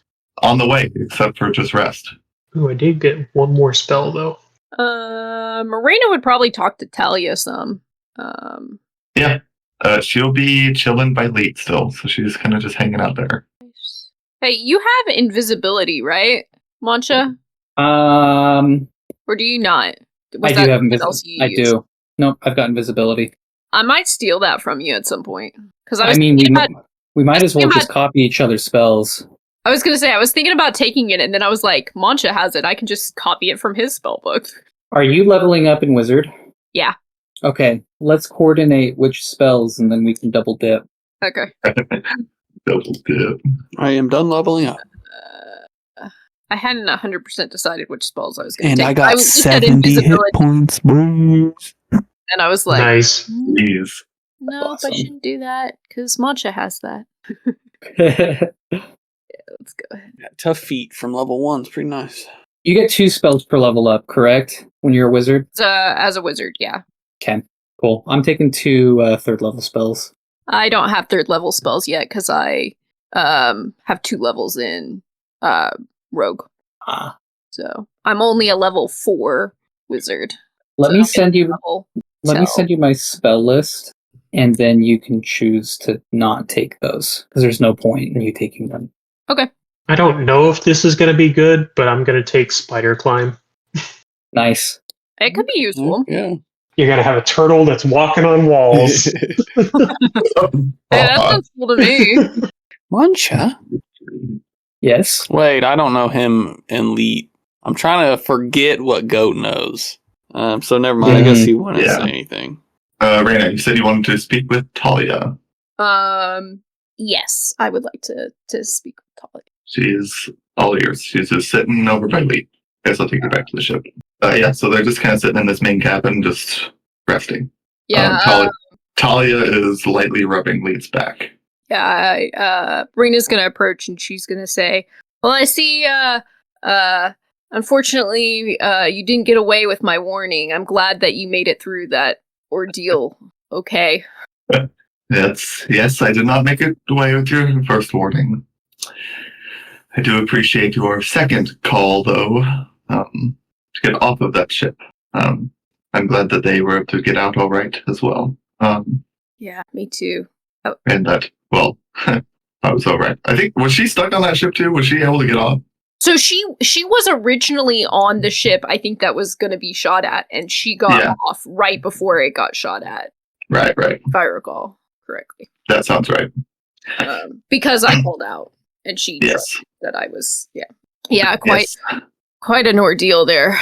on the way, except for just rest? Ooh, I did get one more spell, though. Marina would probably talk to Talia some. Yeah. She'll be chilling by late still, so she's kind of just hanging out there. Hey, you have invisibility, right, Mancha? Or do you not? I do have something invisibility. else you I used? do. Nope, I've got invisibility. I might steal that from you at some point. Because I mean, we might as well thinking just copy each other's spells. I was going to say, I was thinking about taking it, and then I was like, Mancha has it. I can just copy it from his spellbook. Are you leveling up in Wizard? Yeah. Okay, let's coordinate which spells, and then we can double dip. Okay. Double dip. I am done leveling up. I hadn't 100% decided which spells I was going to And take. I got looked at 70 hit invisibility, points, boys. and I was like, Nice. Jeez. no, I Awesome. shouldn't do that, because Mancha has that. Let's go ahead. Yeah, tough feat from level 1's pretty nice. You get 2 spells per level up, correct? When you're a wizard? As a wizard, yeah. Okay, cool. I'm taking 2 third level spells. I don't have third level spells yet, because I have 2 levels in rogue. Ah. So I'm only a level 4 wizard. Let So me I'm send you level let me till- send you my spell list, and then you can choose to not take those, because there's no point in you taking them. Okay. I don't know if this is going to be good, but I'm going to take Spider Climb. Nice. It could be useful. Yeah. You're going to have a turtle that's walking on walls. Hey, that sounds cool to me. Mancha? Yes. Wait, I don't know him in Leet. I'm trying to forget what Goat knows. So never mind. I guess he wouldn't Yeah. say anything. Raina, you said you wanted to speak with Talia. Yes, I would like to speak with Talia. She's all ears. She's just sitting over by Lee. Guess I'll take her back to the ship. Yeah, so they're just kind of sitting in this main cabin, just resting. Yeah, Talia is lightly rubbing Lee's back. yeah. Rena's gonna approach and she's gonna say, "Well, I see. Unfortunately, you didn't get away with my warning. I'm glad that you made it through that ordeal. Okay." Yes, I did not make it away with your first warning. I do appreciate your second call, though, to get off of that ship. I'm glad that they were able to get out all right as well. Yeah, me too. And that, well, I was all right. I think, was she stuck on that ship too? Was she able to get off? So she was originally on the ship. I think that was going to be shot at, and she got off right before it got shot at. Right. If I recall correctly. That sounds right. Because I pulled out, and she trusted that I was. Yeah. Quite an ordeal there.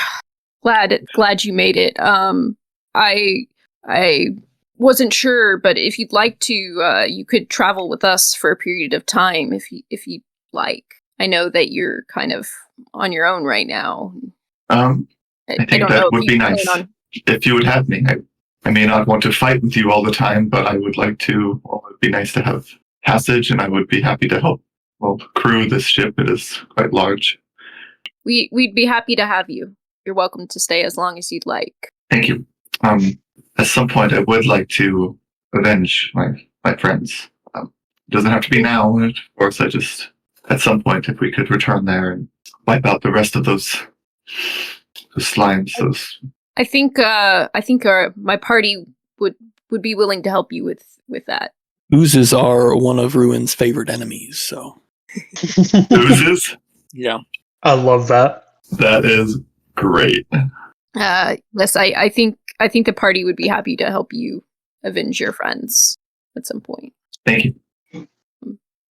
Glad you made it. I wasn't sure, but if you'd like to, you could travel with us for a period of time if you'd like. I know that you're kind of on your own right now. I think that would be nice if you would have me. I may not want to fight with you all the time, but I would like to. Well, it would be nice to have passage, and I would be happy to help. Well, crew this ship. It is quite large. We'd be happy to have you. You're welcome to stay as long as you'd like. Thank you. At some point, I would like to avenge my friends. It doesn't have to be now, of course. At some point, if we could return there and wipe out the rest of those slimes, I think my party would be willing to help you with that. Oozes are one of Ruin's favorite enemies, so. Oozes? Yeah. I love that. That is great. Les, I think the party would be happy to help you avenge your friends at some point. Thank you.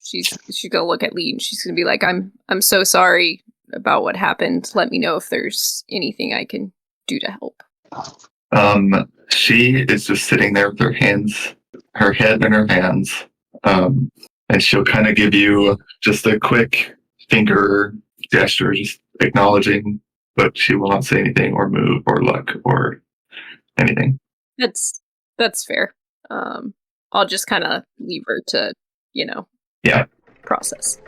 She's gonna look at Lee and she's gonna be like, I'm so sorry about what happened. Let me know if there's anything I can do to help. She is just sitting there with her head in her hands, and she'll kind of give you just a quick finger gesture, just acknowledging, but she will not say anything or move or look or anything. That's fair. I'll just kind of leave her to, process.